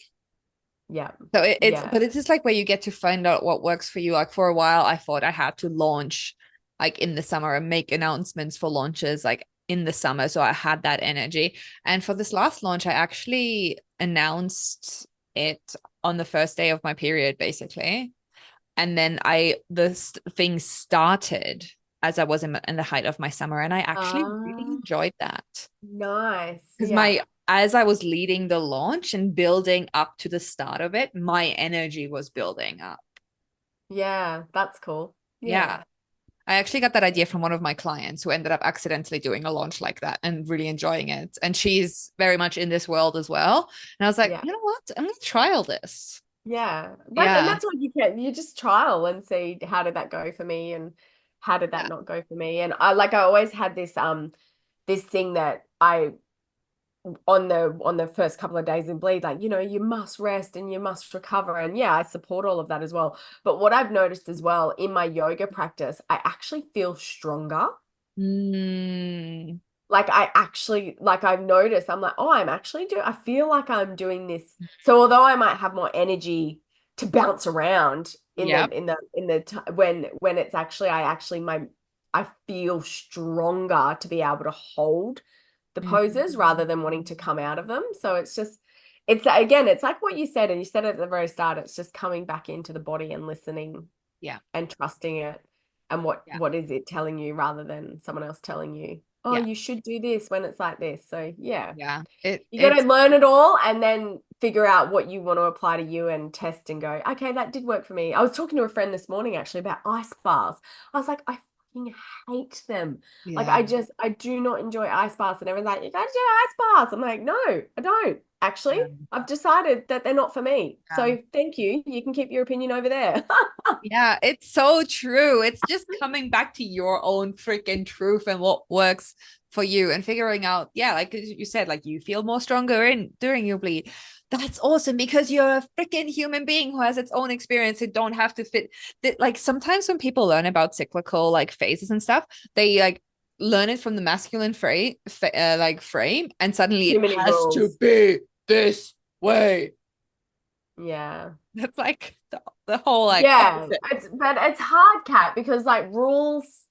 S2: Yeah.
S1: So
S2: Yeah.
S1: but it's just like where you get to find out what works for you. Like for a while, I thought I had to launch like in the summer and make announcements for launches like in the summer. So I had that energy. And for this last launch, I actually announced it on the first day of my period, basically. And then this thing started as I was in the height of my summer. And I actually really
S2: Ah,
S1: enjoyed that
S2: nice.
S1: because
S2: Yeah.
S1: as I was leading the launch and building up to the start of it, my energy was building up.
S2: Yeah, that's cool. Yeah.
S1: Yeah. I actually got that idea from one of my clients who ended up accidentally doing a launch like that and really enjoying it. And she's very much in this world as well. And I was like,
S2: Yeah.
S1: you know what? I'm going to trial this.
S2: Yeah. And
S1: Yeah.
S2: that's what you just trial and see, how did that go for me and how did that
S1: Yeah.
S2: not go for me? And I always had this thing that I on the first couple of days in bleed, like, you must rest and you must recover. And yeah, I support all of that as well. But what I've noticed as well in my yoga practice, I actually feel stronger.
S1: Mm,
S2: Like I've noticed, I'm like, oh, I feel like I'm doing this. So although I might have more energy to bounce around
S1: yep.
S2: when it's actually, I feel stronger to be able to hold the poses rather than wanting to come out of them. So it's again, it's like what you said, and you said it at the very start, it's just coming back into the body and listening
S1: Yeah.
S2: and trusting it, and
S1: Yeah.
S2: what is it telling you rather than someone else telling you, oh,
S1: Yeah.
S2: you should do this when it's like this. So yeah,
S1: Yeah.
S2: you got to
S1: It's
S2: learn it all and then figure out what you want to apply to you and test and go, okay, that did work for me. I was talking to a friend this morning actually about ice baths. I was like, I fucking hate them. Like
S1: yeah.
S2: I do not enjoy ice baths, and everyone's like, you gotta do ice baths. I'm like, no, I don't. Actually,
S1: Yeah.
S2: I've decided that they're not for me.
S1: Yeah.
S2: So thank you. You can keep your opinion over there.
S1: Yeah, it's so true. It's just coming back to your own freaking truth and what works for you and figuring out, yeah, like you said, like you feel more stronger in during your bleed. That's awesome because you're a freaking human being who has its own experience. It don't have to fit. Like sometimes when people learn about cyclical like phases and stuff, they like learn it from the masculine frame, and suddenly
S2: Too
S1: it
S2: many
S1: has to
S2: rules.
S1: be this way.
S2: Yeah.
S1: That's like the whole like
S2: Yeah,
S1: opposite.
S2: it's hard, Kat, because like rules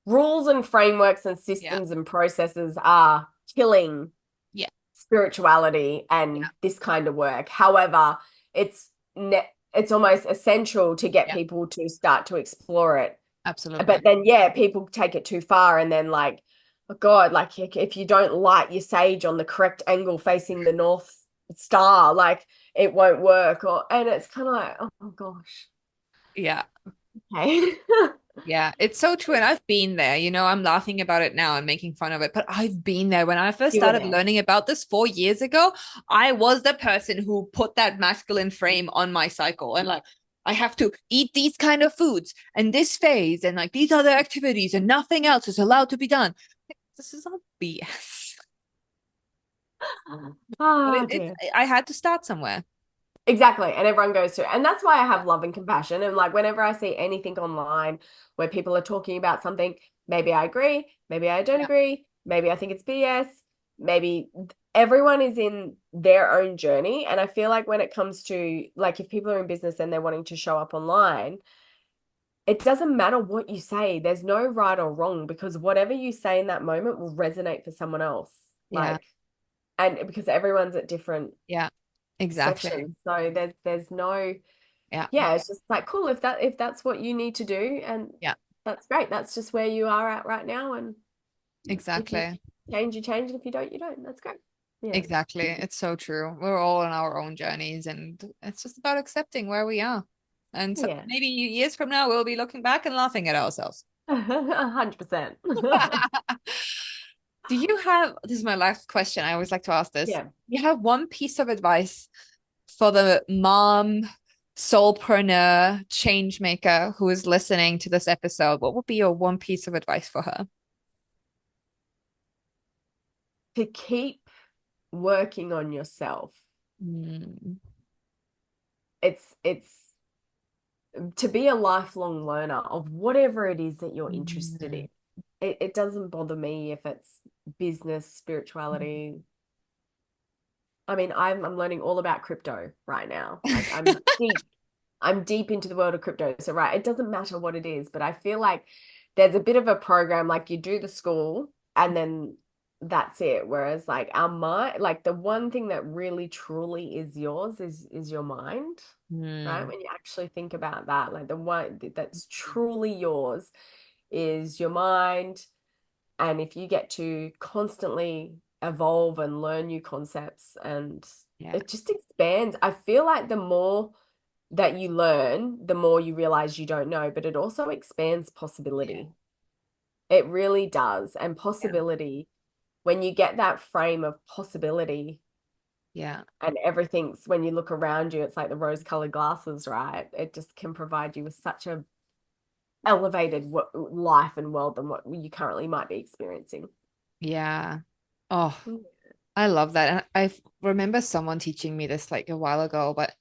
S2: and frameworks and
S1: Yeah.
S2: systems and processes are killing
S1: Yeah.
S2: spirituality
S1: Yeah.
S2: and this kind of work. However, it's almost essential to get
S1: Yeah.
S2: people to start to explore it.
S1: Absolutely.
S2: But then, yeah, people take it too far, and then like, oh God, like if you don't light your sage on the correct angle facing the North Star, like it won't work. And it's kind of like, oh gosh,
S1: Yeah.
S2: okay.
S1: Yeah. It's so true. And I've been there, I'm laughing about it now and making fun of it, but I've been there. When I first
S2: You were
S1: started
S2: there.
S1: learning about this 4 years ago, I was the person who put that masculine frame on my cycle and like, I have to eat these kind of foods and this phase and like these other activities and nothing else is allowed to be done. This is all BS. But
S2: Oh dear.
S1: I had to start somewhere.
S2: Exactly. And everyone goes through. And that's why I have love and compassion. And like whenever I see anything online where people are talking about something, maybe I agree, maybe I don't
S1: Yeah.
S2: agree, maybe I think it's BS, maybe everyone is in their own journey. And I feel like when it comes to like if people are in business and they're wanting to show up online, it doesn't matter what you say. There's no right or wrong because whatever you say in that moment will resonate for someone else.
S1: Yeah.
S2: Like, and because everyone's at different
S1: Yeah. Exactly.
S2: sections. So there's no,
S1: Yeah.
S2: yeah, it's just like cool if that's what you need to do, and
S1: Yeah.
S2: that's great. That's just where you are at right now. And if you
S1: Exactly.
S2: change, you change, and if you don't, you don't. That's great. Yeah.
S1: Exactly. It's so true. We're all on our own journeys, and it's just about accepting where we are. And so
S2: Yeah.
S1: maybe years from now, we'll be looking back and laughing at ourselves.
S2: 100%.
S1: Do you have, this is my last question. I always like to ask this.
S2: Yeah.
S1: You have one piece of advice for the mom, soulpreneur, change maker who is listening to this episode. What would be your one piece of advice for her?
S2: To keep working on yourself.
S1: Mm.
S2: It's to be a lifelong learner of whatever it is that you're interested
S1: Mm.
S2: in. It doesn't bother me if it's business, spirituality. I mean, I'm learning all about crypto right now. Like I'm deep into the world of crypto. So right, it doesn't matter what it is, but I feel like there's a bit of a program like you do the school and then that's it. Whereas like our mind, like the one thing that really truly is yours is your mind, right?
S1: Mm.
S2: When you actually think about that, like the one that's truly yours is your mind. And if you get to constantly evolve and learn new concepts and
S1: Yeah.
S2: it just expands. I feel like the more that you learn, the more you realize you don't know, but it also expands
S1: Yeah.
S2: possibility. It really does. And
S1: Yeah.
S2: possibility, when you get that frame of possibility
S1: Yeah.
S2: and everything's, when you look around you, it's like the rose-colored glasses, right? It just can provide you with such a elevated life and world than what you currently might be experiencing.
S1: Yeah. Oh,
S2: Mm.
S1: I love that. And I remember someone teaching me this like a while ago, but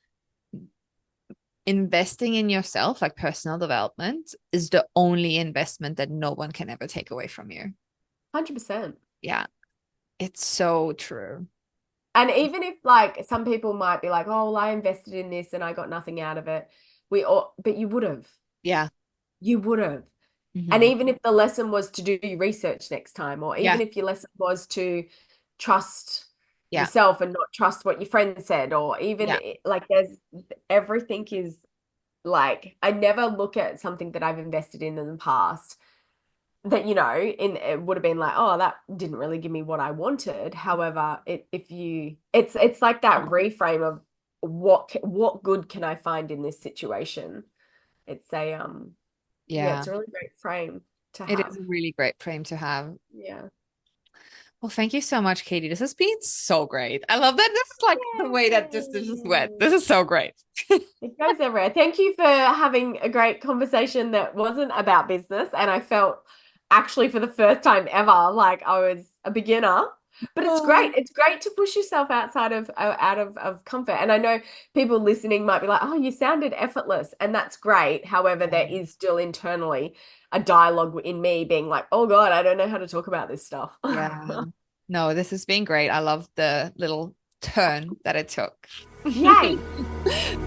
S1: investing in yourself, like personal development, is the only investment that no one can ever take away from you.
S2: 100%.
S1: Yeah, it's so true.
S2: And even if like some people might be like, oh, well, I invested in this and I got nothing out of it. But you would have.
S1: Yeah.
S2: You would have. And
S1: Hmm.
S2: even if the lesson was to do research next time, or
S1: Yeah.
S2: even if your lesson was to trust
S1: Yeah.
S2: yourself and not trust what your friend said, or even
S1: Yeah.
S2: like there's everything is like, I never look at something that I've invested in the past that, in it would have been like, oh, that didn't really give me what I wanted. However, it's like that reframe of what good can I find in this situation? It's a yeah,
S1: Yeah.
S2: it's a really great frame to
S1: It is
S2: have.
S1: a really great frame to have.
S2: Yeah.
S1: Well, thank you so much, Katie. This has been so great. I love that. This is like the way that this just went. This is so great.
S2: It goes everywhere. Thank you for having a great conversation that wasn't about business. And I felt actually for the first time ever like I was a beginner. But it's great.
S1: Oh,
S2: It's great to push yourself outside of comfort. And I know people listening might be like, oh, you sounded effortless. And that's great. However, there
S1: yeah.
S2: is still internally a dialogue in me being like, oh God, I don't know how to talk about this stuff.
S1: Yeah. No, this has been great. I love the little turn that it took.
S2: Yay.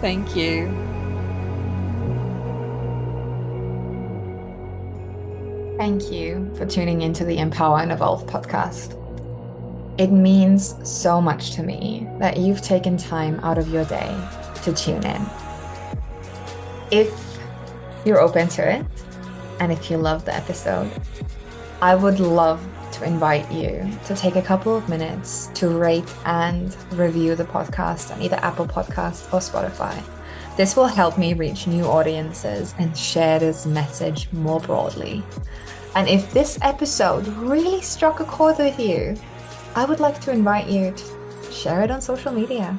S1: Thank you. Thank you for tuning into the Empower and Evolve podcast. It means so much to me that you've taken time out of your day to tune in. If you're open to it, and if you love the episode, I would love to invite you to take a couple of minutes to rate and review the podcast on either Apple Podcasts or Spotify. This will help me reach new audiences and share this message more broadly. And if this episode really struck a chord with you, I would like to invite you to share it on social media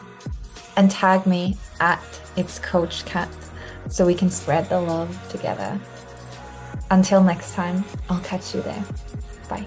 S1: and tag me at It's Coach Kat so we can spread the love together. Until next time, I'll catch you there. Bye.